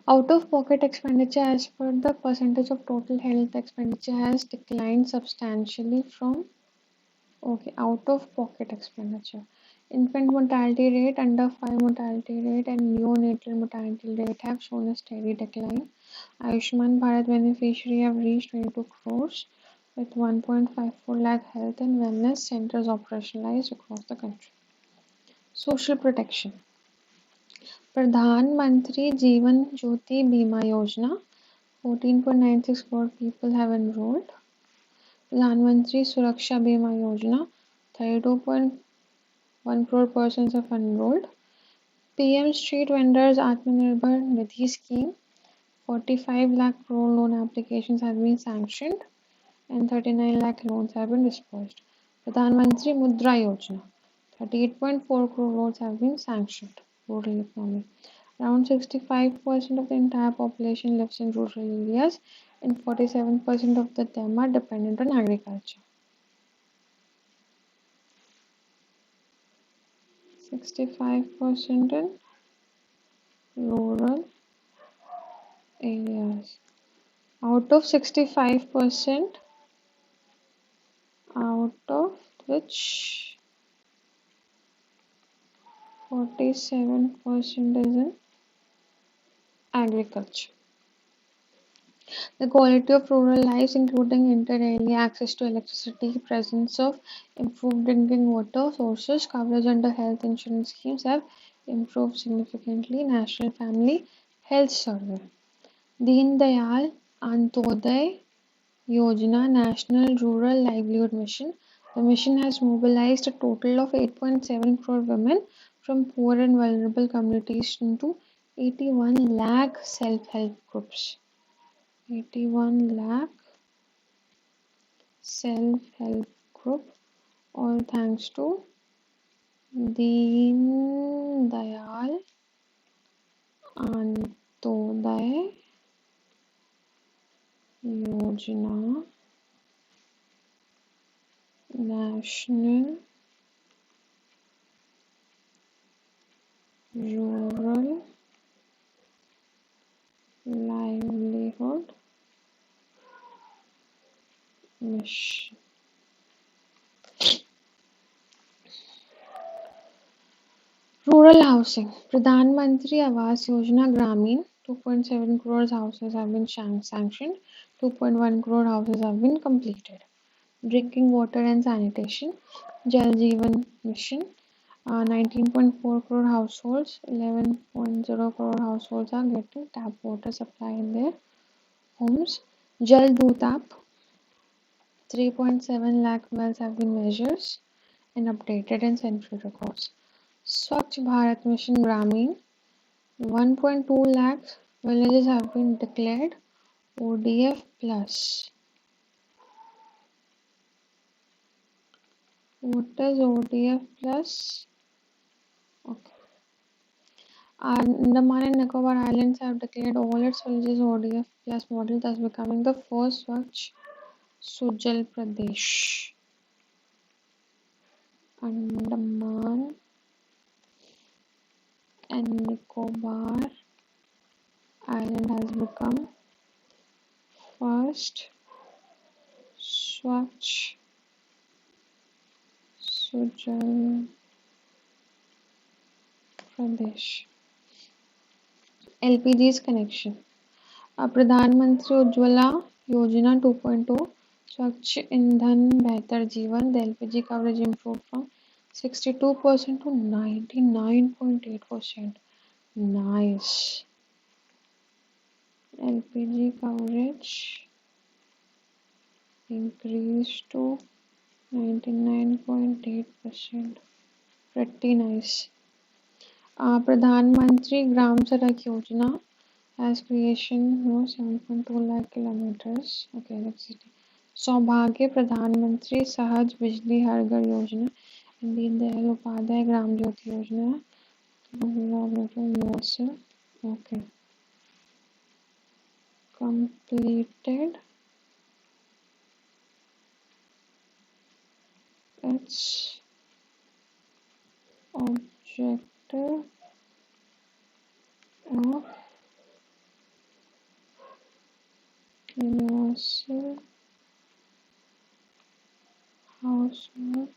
Out-of-pocket expenditure as per the percentage of total health expenditure has declined substantially from out-of-pocket expenditure. Infant mortality rate, under 5 mortality rate and neonatal mortality rate have shown a steady decline. Ayushman Bharat beneficiary have reached 22 crores with 1.54 lakh health and wellness centers operationalized across the country. Social protection. Pradhan Mantri Jeevan Jyoti Bima Yojana, 14.96 crore people have enrolled. Pradhan Mantri Suraksha Bima Yojana, 32.1 crore persons have enrolled. PM Street Vendors Atmanirbhar Nidhi Scheme, 45 lakh crore loan applications have been sanctioned and 39 lakh loans have been disbursed. Pradhan Mantri Mudra Yojana, 38.4 crore loans have been sanctioned. Rural economy. Around 65% of the entire population lives in rural areas and 47% of them are dependent on agriculture. 65% in rural areas. Out of 65%, out of which 47% is in agriculture. The quality of rural lives, including inter-area access to electricity, presence of improved drinking water sources, coverage under health insurance schemes have improved significantly. National Family Health Survey. Deen Dayal Antyodaya Yojana National Rural Livelihood Mission. The mission has mobilized a total of 8.7 crore women from poor and vulnerable communities into 81 lakh self-help groups. 81 lakh self-help group, all thanks to Deen Dayal Antyodaya Yojana National Rural Livelihood Mission. Rural housing. Pradhan Mantri Awas Yojana Gramin, 2.7 crores houses have been sanctioned, 2.1 crore houses have been completed. Drinking water and sanitation. Jal Jeevan Mission, 19.4 crore households, 11.0 crore households are getting tap water supply in their homes. Jal Dutap, 3.7 lakh wells have been measured and updated in central records. Swachh Bharat Mission Gramin, 1.2 lakh villages have been declared ODF plus. What is ODF plus? Okay. Andaman and Nicobar Islands have declared all its villages ODF plus model, thus becoming the first Swachh Sujal Pradesh. Andaman and Nicobar Island has become first Swachh Sujal Pradesh. LPG's connection. Pradhan Mantri Ujjwala Yojana 2.0 Swachh Indhan Behtar Jeevan. The LPG coverage improved from 62% to 99.8%. Nice. LPG coverage increased to 99.8%. Pretty nice. Pradhan Mantri Gram Sadak Yojana has creation 7.2 lakh kilometers. Okay, let's see. Saubhagya Pradhan Mantri Sahaj Bijli Har Ghar Yojana and Deen Dayal Upadhyay Gram Jyoti Yojana. Universal. Okay. Completed its Objective of universal household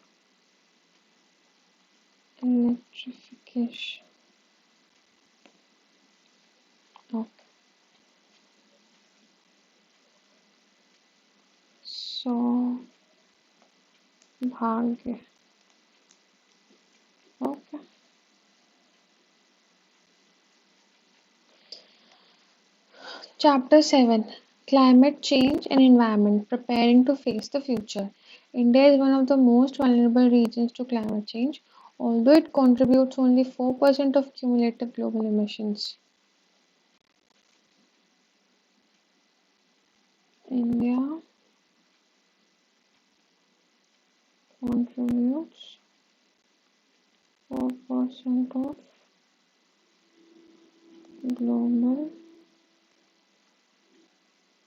electrification. Okay. So, भाग्य. Okay. Chapter 7, Climate Change and Environment, Preparing to Face the Future. India is one of the most vulnerable regions to climate change, although it contributes only 4% of cumulative global emissions. India contributes 4% of global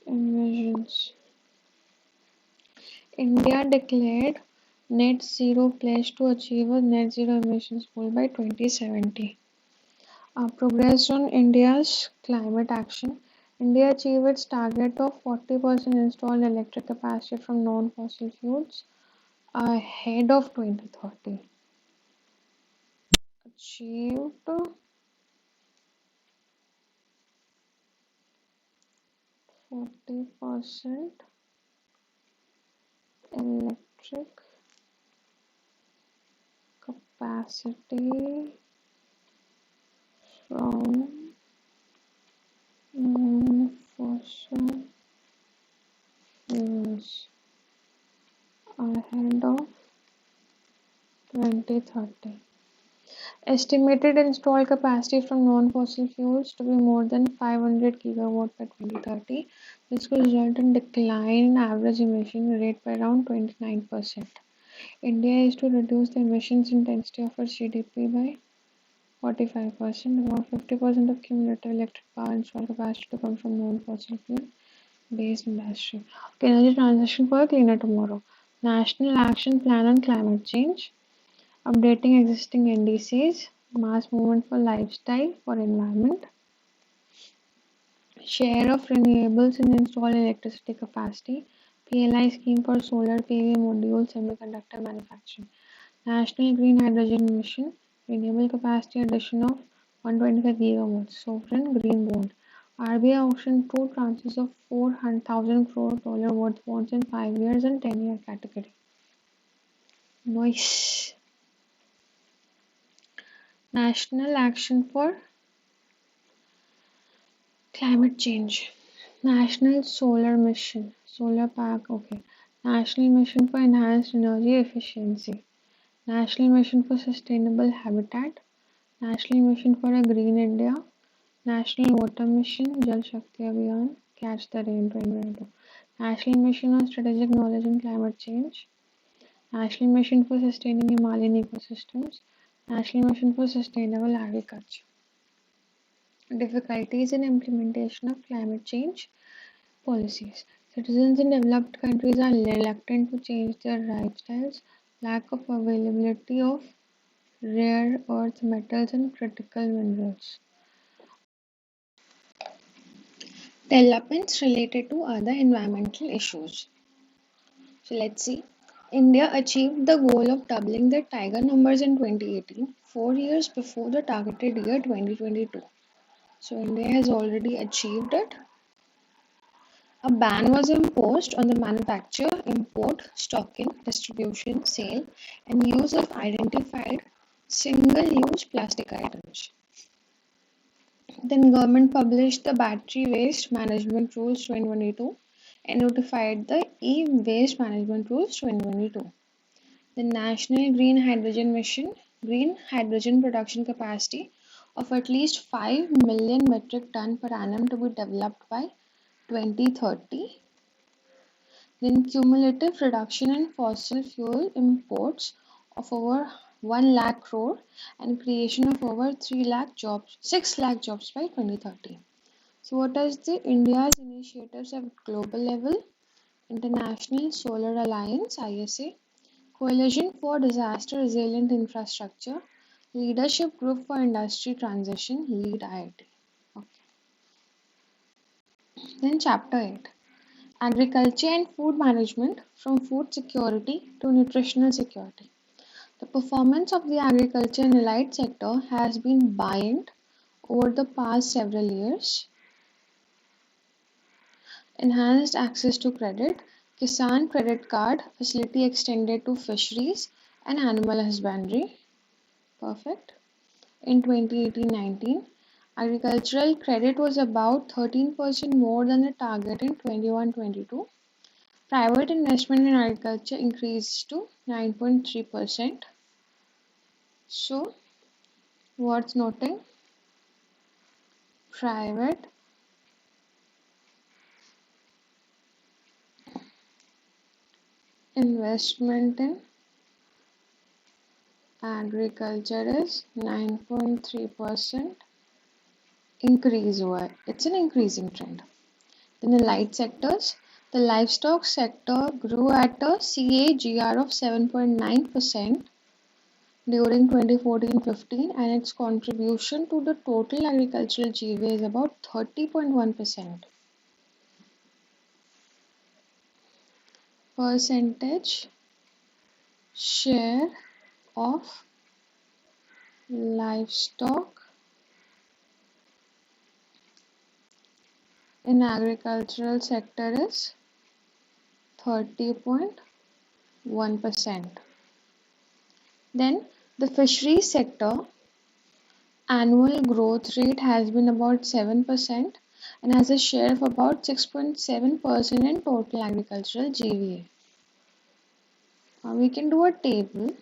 emissions. India declared net zero pledge to achieve a net zero emissions goal by 2070. Progress on India's climate action. India achieved its target of 40% installed electric capacity from non-fossil fuels ahead of 2030. Achieved 40% electric capacity from non-fossil fuels ahead of 2030. Estimated installed capacity from non-fossil fuels to be more than 500 gigawatt by 2030. This could result in decline in average emission rate by around 29%. India is to reduce the emissions intensity of its GDP by 45%, about 50% of cumulative electric power installed capacity to come from non-fossil fuel based industry. Okay, energy transition for a cleaner tomorrow. National Action Plan on Climate Change, updating existing NDCs, mass movement for lifestyle for environment, share of renewables in installed electricity capacity, PLI scheme for solar PV module semiconductor manufacturing, national green hydrogen mission, renewable capacity addition of 125 gigawatts, sovereign green bond. RBI auctioned two tranches of $400,000 crore worth bonds in 5 years and 10-year category. Nice. National Action for Climate Change. National Solar Mission. Solar Park, okay. National Mission for Enhanced Energy Efficiency. National Mission for Sustainable Habitat. National Mission for a Green India. National Water Mission, Jal Shakti Abhiyan, Catch the Rain 2022. National Mission on Strategic Knowledge and Climate Change. National Mission for Sustaining Himalayan Ecosystems. National Mission for Sustainable Agriculture. Difficulties in implementation of climate change policies. Citizens in developed countries are reluctant to change their lifestyles. Lack of availability of rare earth metals and critical minerals. Developments related to other environmental issues. So let's see. India achieved the goal of doubling the tiger numbers in 2018, 4 years before the targeted year 2022. So India has already achieved it. A ban was imposed on the manufacture, import, stocking, distribution, sale, and use of identified single-use plastic items. Then government published the Battery Waste Management Rules 2022 and notified the E-Waste Management Rules 2022. The National Green Hydrogen Mission, green hydrogen production capacity of at least 5 million metric ton per annum to be developed by 2030. Then cumulative reduction in fossil fuel imports of over 1 lakh crore and creation of over 3 lakh jobs, 6 lakh jobs by 2030. So what is the India's initiatives at global level? International Solar Alliance, ISA, Coalition for Disaster Resilient Infrastructure, Leadership Group for Industry Transition, Lead IIT. Okay. Then Chapter 8, Agriculture and Food Management, from Food Security to Nutritional Security. The performance of the agriculture and allied sector has been buoyant over the past several years. Enhanced access to credit, Kisan Credit Card facility extended to fisheries and animal husbandry. Perfect. In 2018-19, agricultural credit was about 13% more than the target in 21-22. Private investment in agriculture increased to 9.3%. So, worth noting, private investment in agriculture is 9.3% increase over. It's an increasing trend. Then the light sectors. The livestock sector grew at a CAGR of 7.9% during 2014-15, and its contribution to the total agricultural GVA is about 30.1%. Percentage share of livestock in agricultural sector is 30.1%. Then the fisheries sector annual growth rate has been about 7% and has a share of about 6.7% in total agricultural GVA. We can do a table.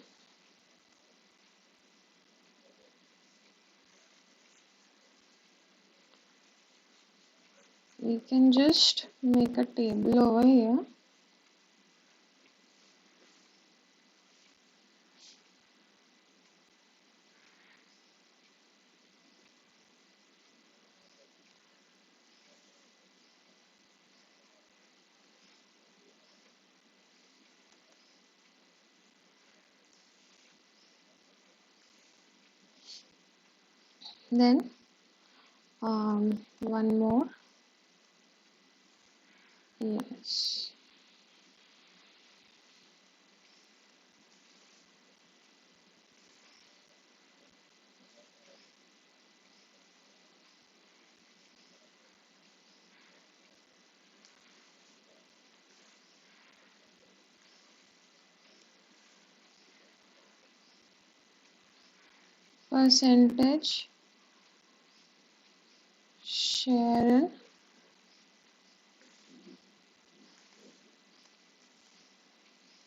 We can just make a table over here. Then one more. Yes. Percentage share in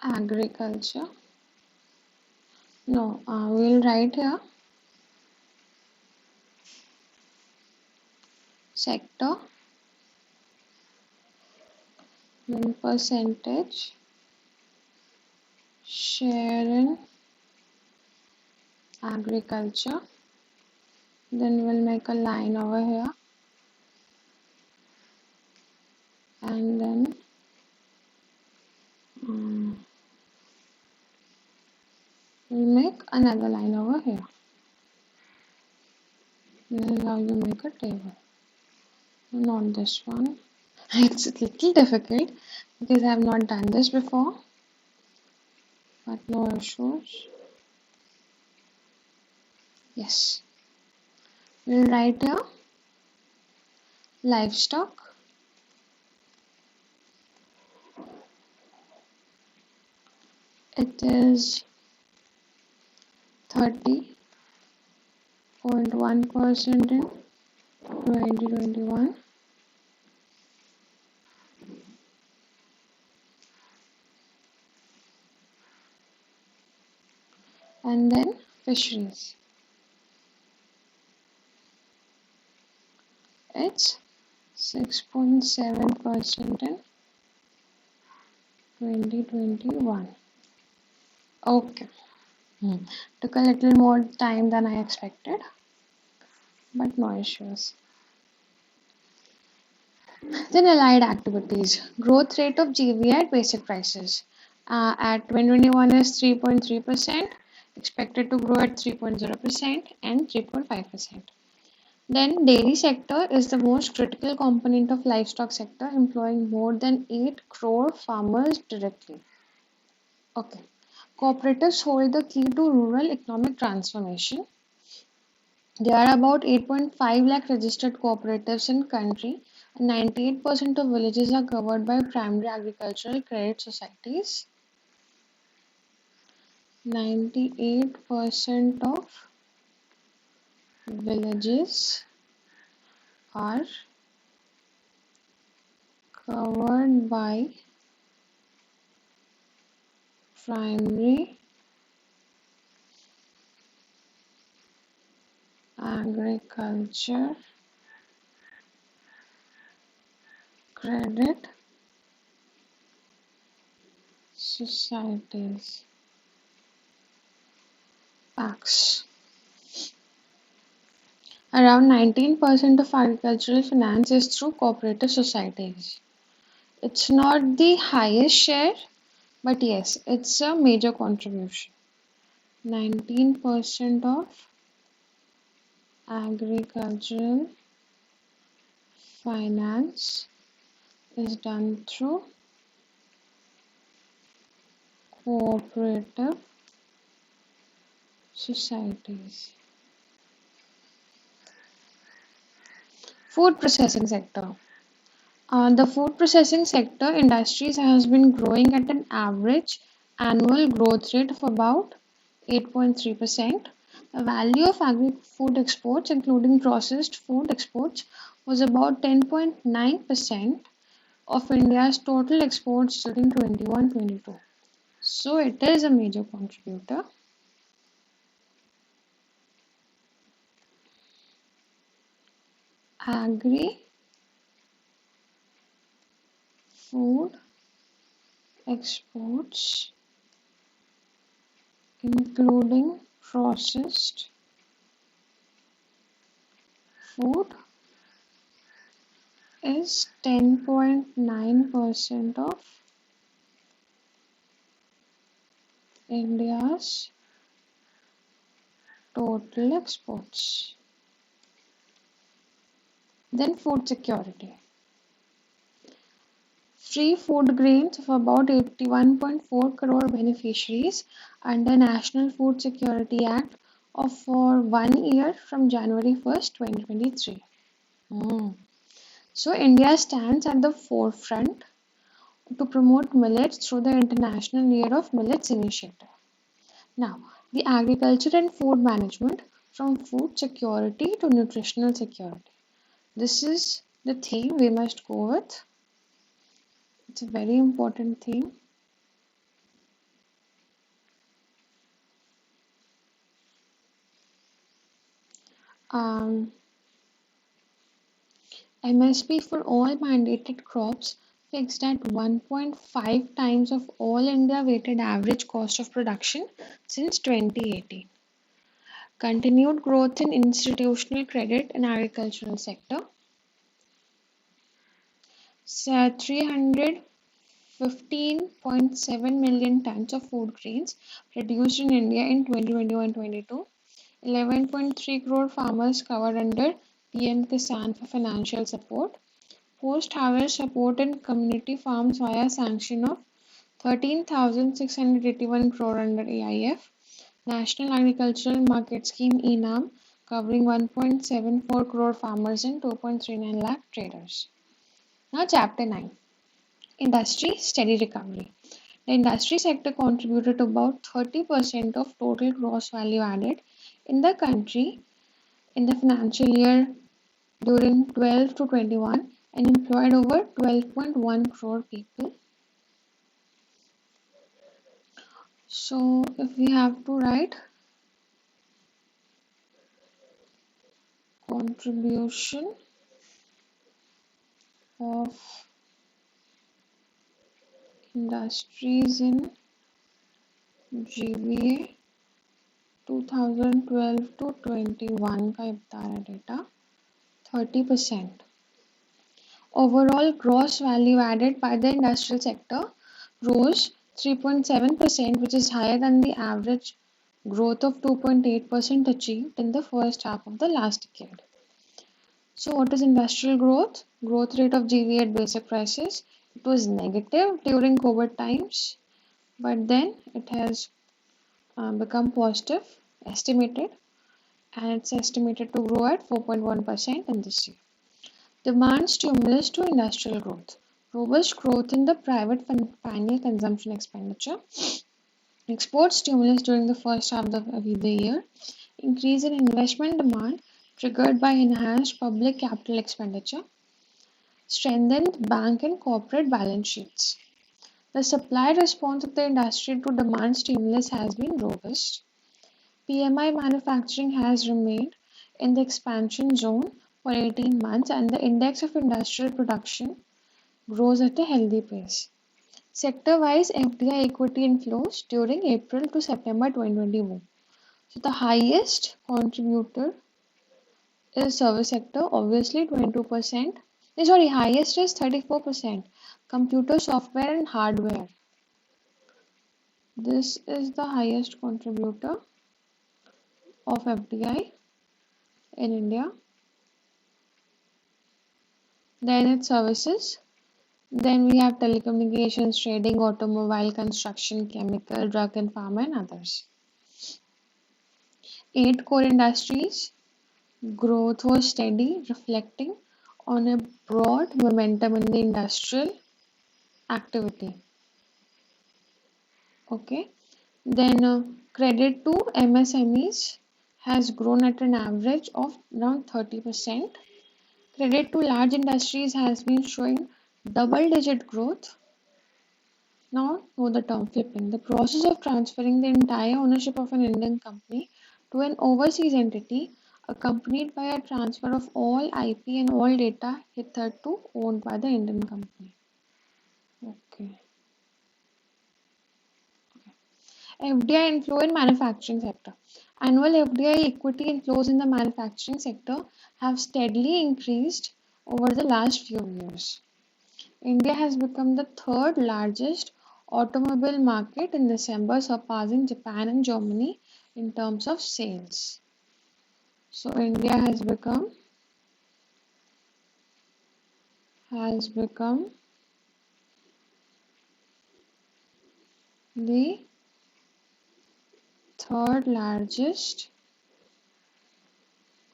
agriculture. No, we'll write here sector, then percentage share in agriculture. Then we'll make a line over here, and then we'll make another line over here. This is how you make a table. Not this one. It's a little difficult because I have not done this before, but no issues. Yes. We'll write here livestock, it is 30.1% in 2021. And then fisheries. It's 6.7% in 2021. Okay. Took a little more time than I expected, but no issues. Then allied activities. Growth rate of GVA at basic prices. At 2021 is 3.3%. expected to grow at 3.0% and 3.5%. Then dairy sector is the most critical component of livestock sector, employing more than 8 crore farmers directly. Okay. Cooperatives hold the key to rural economic transformation. There are about 8.5 lakh registered cooperatives in country, and 98% of villages are covered by primary agricultural credit societies. 98% of villages are covered by primary agriculture credit societies. Facts. Around 19% of agricultural finance is through cooperative societies. It's not the highest share, but yes, it's a major contribution. 19% of agricultural finance is done through cooperative societies. Food processing sector. The food processing sector industries has been growing at an average annual growth rate of about 8.3%. The value of agri-food exports, including processed food exports, was about 10.9% of India's total exports during 21-22. So it is a major contributor. Agri-food exports, including processed food, is 10.9% of India's total exports. Then food security. Free food grains of about 81.4 crore beneficiaries under National Food Security Act of for 1 year from January 1st, 2023. So India stands at the forefront to promote millets through the International Year of Millets initiative. Now, the agriculture and food management, from food security to nutritional security. This is the theme we must go with. It's a very important theme. MSP for all mandated crops fixed at 1.5 times of all India weighted average cost of production since 2018. Continued growth in institutional credit in agricultural sector. 315.7 million tons of food grains produced in India in 2021-22. 11.3 crore farmers covered under PM Kisan for financial support. Post-harvest support in community farms via sanction of 13,681 crore under AIF. National Agricultural Market Scheme (ENAM) covering 1.74 crore farmers and 2.39 lakh traders. Now Chapter 9. Industry Steady Recovery. The industry sector contributed to about 30% of total gross value added in the country in the financial year during 12 to 21 and employed over 12.1 crore people. So if we have to write contribution of industries in GVA 2012 to 21 का बता रहा data 30%. Overall gross value added by the industrial sector rose 3.7%, which is higher than the average growth of 2.8% achieved in the first half of the last decade. So, what is industrial growth? Growth rate of GV at basic prices. It was negative during COVID times, but then it has become positive, estimated, and it's estimated to grow at 4.1% in this year. Demand stimulus to industrial growth. Robust growth in the private final consumption expenditure. Export stimulus during the first half of the year. Increase in investment demand triggered by enhanced public capital expenditure. Strengthened bank and corporate balance sheets. The supply response of the industry to demand stimulus has been robust. PMI manufacturing has remained in the expansion zone for 18 months and the index of industrial production grows at a healthy pace. Sector-wise FDI equity inflows during April to September 2021. So the highest contributor is service sector, obviously 22%. Sorry, highest is 34%. Computer software and hardware. This is the highest contributor of FDI in India. Then it's services. Then we have telecommunications, trading, automobile, construction, chemical, drug and pharma and others. 8 core industries. Growth was steady, reflecting on a broad momentum in the industrial activity. Okay. Then credit to MSMEs has grown at an average of around 30%. Credit to large industries has been showing double-digit growth. Now, know the term flipping. The process of transferring the entire ownership of an Indian company to an overseas entity, accompanied by a transfer of all IP and all data hitherto owned by the Indian company. Okay. FDI inflow in manufacturing sector. Annual FDI equity inflows in the manufacturing sector have steadily increased over the last few years. India has become the third largest automobile market in December, surpassing Japan and Germany in terms of sales. So India has become the third largest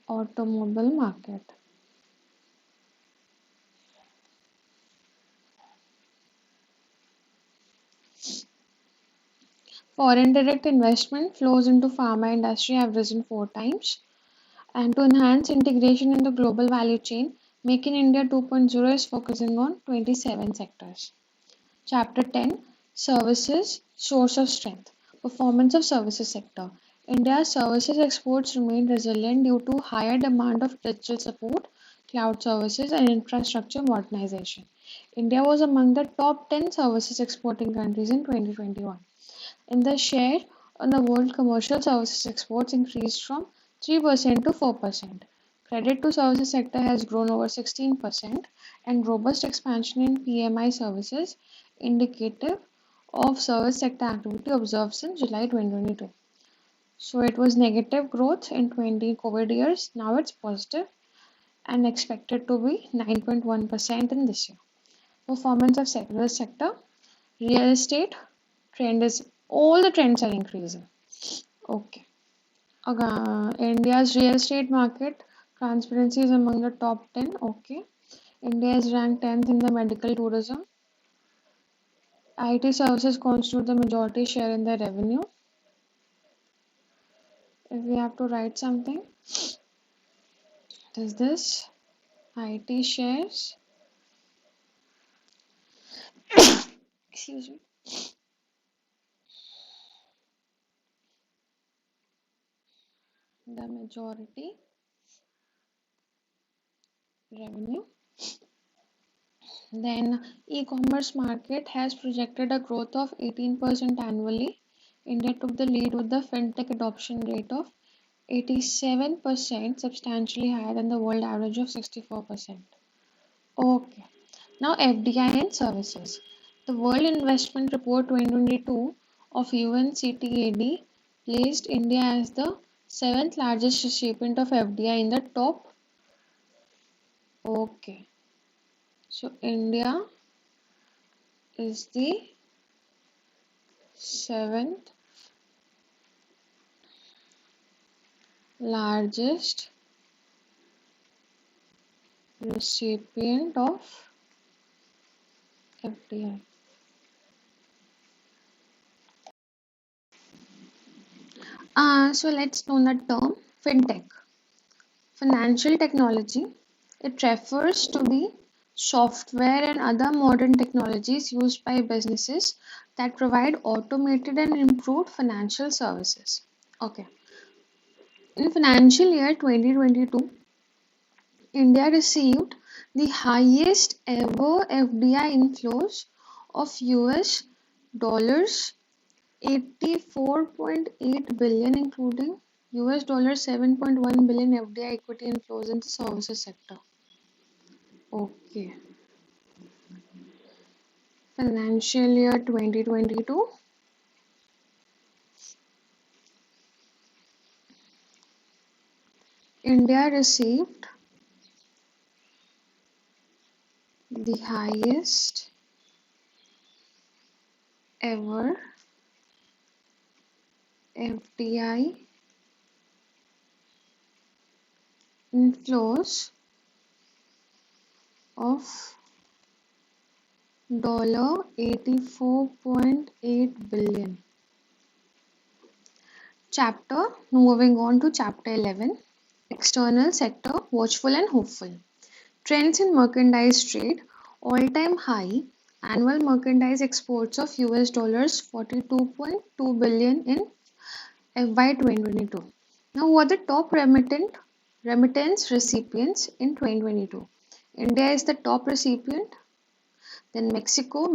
automobile market. Foreign direct investment flows into pharma industry have risen 4 times. And to enhance integration in the global value chain, Make in India 2.0 is focusing on 27 sectors. Chapter 10 Services Source of Strength. Performance of Services Sector. India's services exports remained resilient due to higher demand of digital support, cloud services, and infrastructure modernization. India was among the top 10 services exporting countries in 2021. In the share on the world, commercial services exports increased from 3% to 4%. Credit to services sector has grown over 16% and robust expansion in PMI services indicative of service sector activity observed since July 2022. So it was negative growth in 20 COVID years. Now it's positive and expected to be 9.1% in this year. Performance of service sector. Real estate trend is all the trends are increasing. Okay. India's real estate market transparency is among the top 10. Okay. India is ranked 10th in the medical tourism. IT services constitute the majority share in the revenue. If we have to write something, it is this IT shares. Excuse me. The majority revenue. Then e-commerce market has projected a growth of 18% annually. India took the lead with the fintech adoption rate of 87%, substantially higher than the world average of 64%. Okay. Now FDI and services. The World Investment Report 2022 of UNCTAD placed India as the seventh largest recipient of FDI in the top. Okay, so India is the seventh largest recipient of FDI. So let's know the term fintech. Financial technology. It refers to the software and other modern technologies used by businesses that provide automated and improved financial services. Okay. In financial year 2022, India received the highest ever FDI inflows of US dollars 84.8 billion, including US dollar 7.1 billion FDI equity inflows in the services sector. Okay. Financial year 2022, India received the highest ever FDI inflows of $84.8 billion. Moving on to chapter 11, external sector, watchful and hopeful. Trends in merchandise trade, all-time high, annual merchandise exports of US dollars 42.2 billion in FY 2022. Now, who are the top remittance recipients in 2022? India is the top recipient, then Mexico,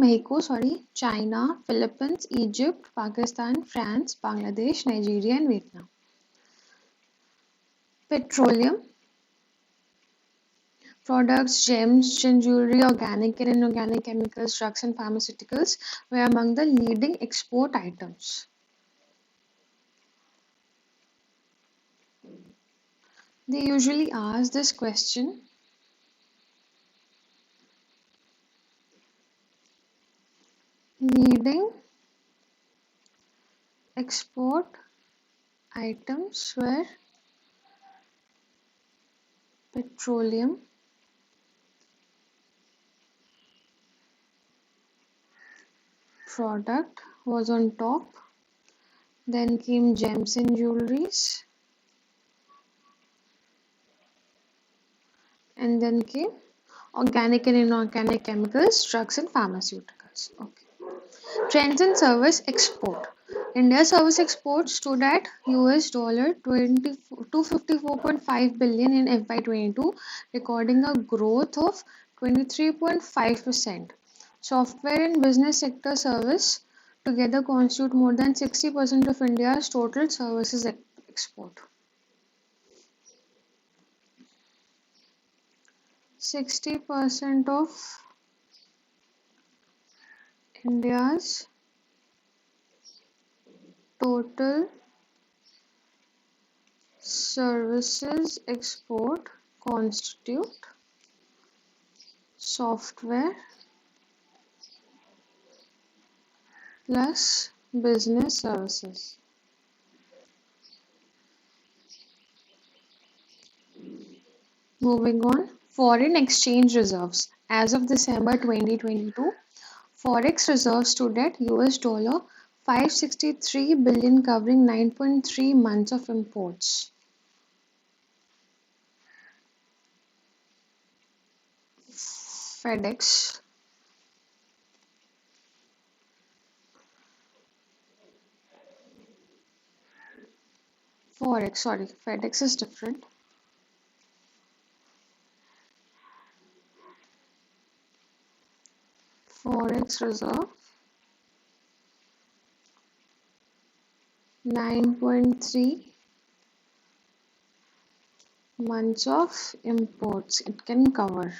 China, Philippines, Egypt, Pakistan, France, Bangladesh, Nigeria, and Vietnam. Petroleum products, gems, jewelry, organic and inorganic chemicals, drugs, and pharmaceuticals were among the leading export items. They usually ask this question: leading export items were petroleum, product was on top, then came gems and jewelries, and then came organic and inorganic chemicals, drugs, and pharmaceuticals. Okay. Trends in service export. India's service exports stood at US dollar 254.5 billion in FY 22, recording a growth of 23.5%. Software and business sector service together constitute more than 60% of India's total services export. 60% of India's total services export constitute software plus business services. Moving on, foreign exchange reserves. As of December 2022, Forex reserves stood at US dollar 563 billion, covering 9.3 months of imports. FedEx FedEx is different. Forex reserve 9.3 months of imports it can cover.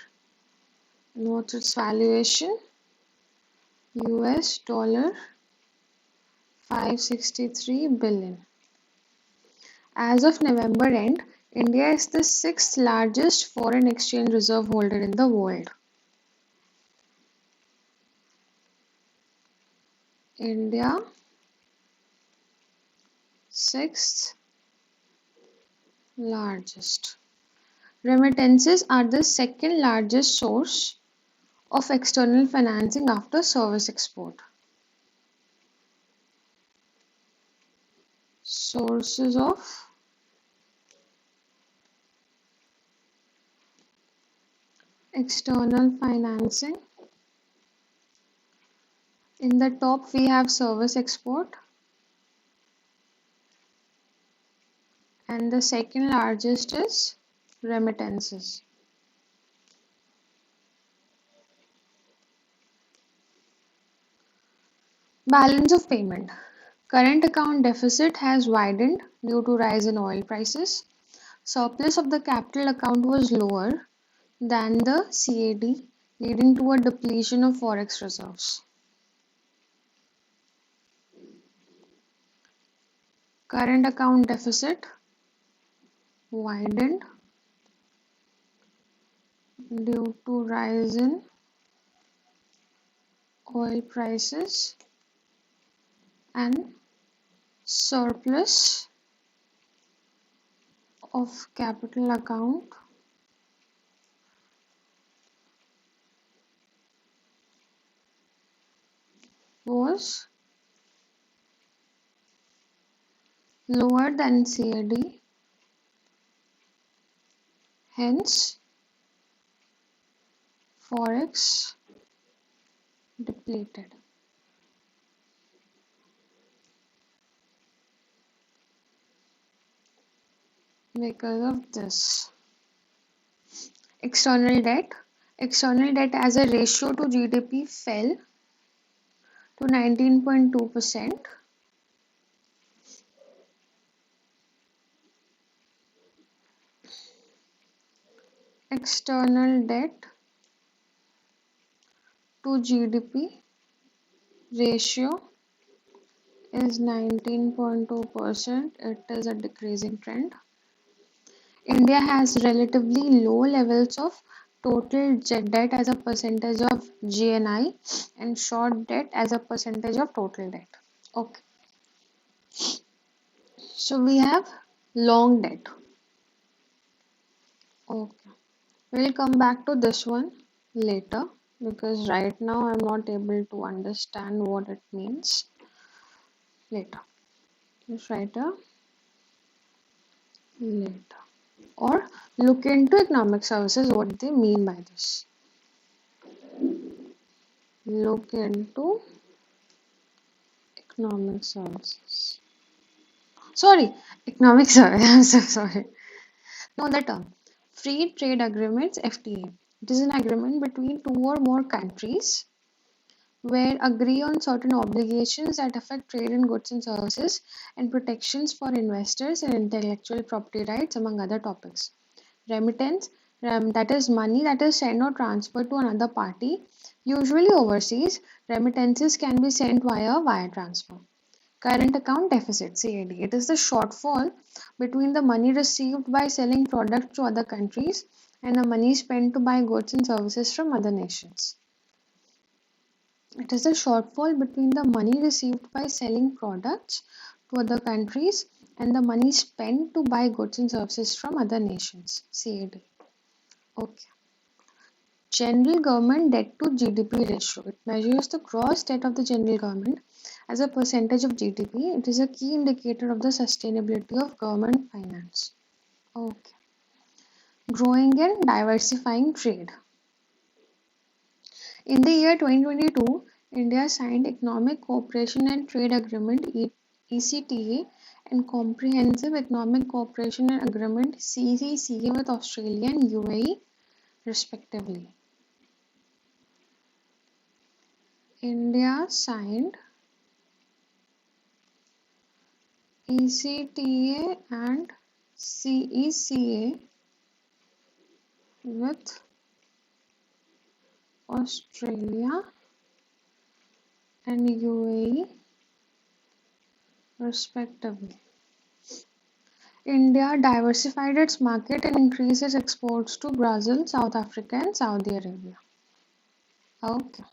And what's its valuation? US dollar 563 billion. As of November end, India is the sixth largest foreign exchange reserve holder in the world. India, sixth largest. Remittances are the second largest source of external financing after service export. Sources of external financing. In the top, we have service export, and the second largest is remittances. Balance of payment. Current account deficit has widened due to rise in oil prices. Surplus of the capital account was lower than the CAD, leading to a depletion of forex reserves. Current account deficit widened due to rise in oil prices, and surplus of capital account was lower than CAD, hence forex depleted. Because of this. External debt. External debt as a ratio to GDP fell to 19.2%. External debt to GDP ratio is 19.2%. It is a decreasing trend. India has relatively low levels of total debt as a percentage of GNI and short debt as a percentage of total debt. Okay. So we have long debt. Okay. We'll come back to this one later because right now I'm not able to understand what it means. Later. Just write a later. Or look into economic services, what they mean by this. Look into economic services. Sorry, economic services. I'm so sorry. No, the term. Free Trade Agreements, FTA. It is an agreement between two or more countries where agree on certain obligations that affect trade in goods and services and protections for investors and intellectual property rights, among other topics. Remittance, that is money that is sent or transferred to another party, usually overseas. Remittances can be sent via wire transfer. Current account deficit, CAD. It is the shortfall between the money received by selling products to other countries and the money spent to buy goods and services from other nations. It is the shortfall between the money received by selling products to other countries and the money spent to buy goods and services from other nations. CAD. Okay. General government debt to GDP ratio. It measures the gross debt of the general government as a percentage of GDP. It is a key indicator of the sustainability of government finance. Okay. Growing and diversifying trade. In the year 2022, India signed Economic Cooperation and Trade Agreement ECTA and Comprehensive Economic Cooperation and Agreement CECA with Australia and UAE respectively. India signed ECTA and CECA with Australia and UAE respectively. India diversified its market and increased its exports to Brazil, South Africa, and Saudi Arabia. Okay.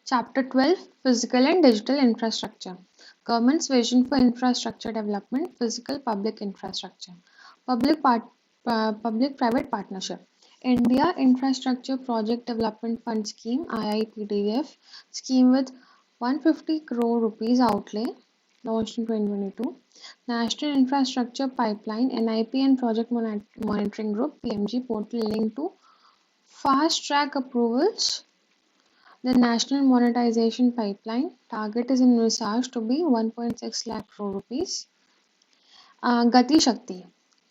Chapter 12, Physical and Digital Infrastructure. Government's vision for infrastructure development, physical public infrastructure. Public-private partnership. India Infrastructure Project Development Fund Scheme (IIPDF) scheme with 150 crore rupees outlay, launched in 2022. National Infrastructure Pipeline (NIP) and Project Monitoring Group (PMG) portal linked to fast track approvals. The National Monetization Pipeline target is envisaged to be 1.6 lakh crore rupees. Gati Shakti.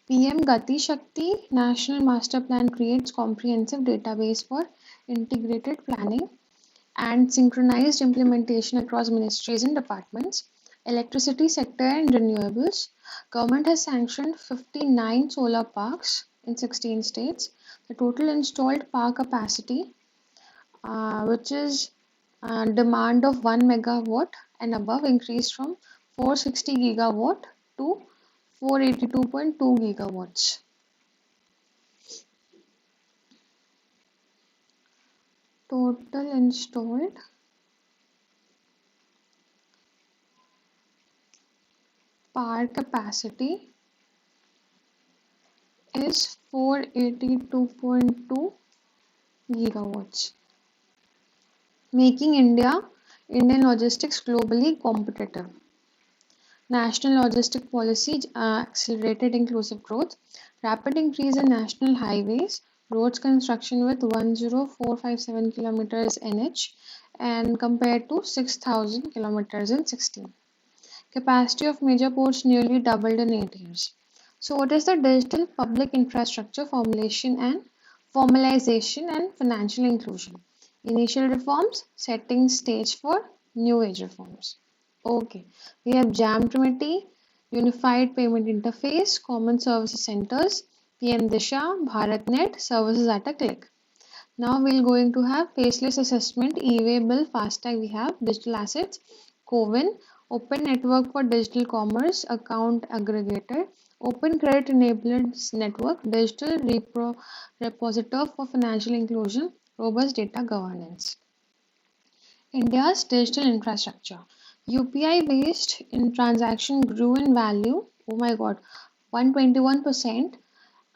PM Gati Shakti National Master Plan creates comprehensive database for integrated planning and synchronized implementation across ministries and departments. Electricity sector and renewables. Government has sanctioned 59 solar parks in 16 states. The total installed park capacity, which is demand of 1 megawatt and above, increased from 460 gigawatt to 482.2 gigawatts. Total installed power capacity is 482.2 gigawatts, making Indian logistics globally competitive. National logistic policy accelerated inclusive growth, rapid increase in national highways, roads construction with 10457 kilometers NH and compared to 6000 kilometers in 16. Capacity of major ports nearly doubled in 8 years. So what is the digital public infrastructure formalization and financial inclusion? Initial reforms, setting stage for new age reforms. Okay, we have JAM Trinity, Unified Payment Interface, Common Services Centers, PM Disha, BharatNet, services at a click. Now we're going to have faceless assessment, e-way bill, FASTag, we have digital assets, CoWIN, Open Network for Digital Commerce, Account Aggregator, Open Credit Enabled Network, Digital Repository for Financial Inclusion, Robust Data Governance. India's digital infrastructure. UPI based in transaction grew in value, oh my god, 121%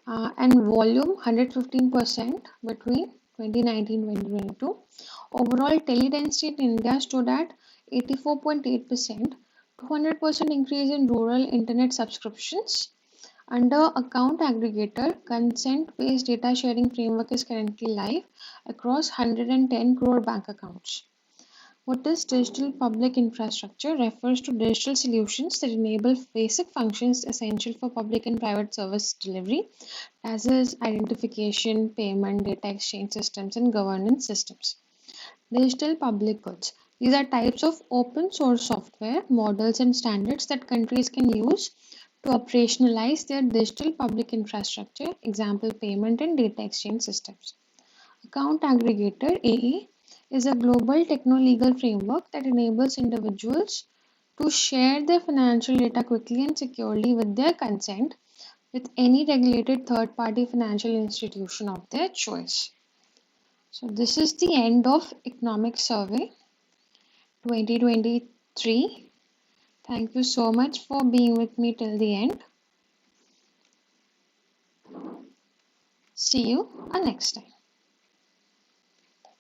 and volume 115% between 2019-2022. Overall tele-density in India stood at 84.8%, 200% increase in rural internet subscriptions. Under account aggregator, consent-based data sharing framework is currently live across 110 crore bank accounts. What is digital public infrastructure? Refers to digital solutions that enable basic functions essential for public and private service delivery, as is identification, payment, data exchange systems, and governance systems. Digital public goods. These are types of open source software, models, and standards that countries can use to operationalize their digital public infrastructure, example payment and data exchange systems. Account Aggregator (AA) is a global techno-legal framework that enables individuals to share their financial data quickly and securely with their consent with any regulated third-party financial institution of their choice. So this is the end of Economic Survey 2023. Thank you so much for being with me till the end. See you next time.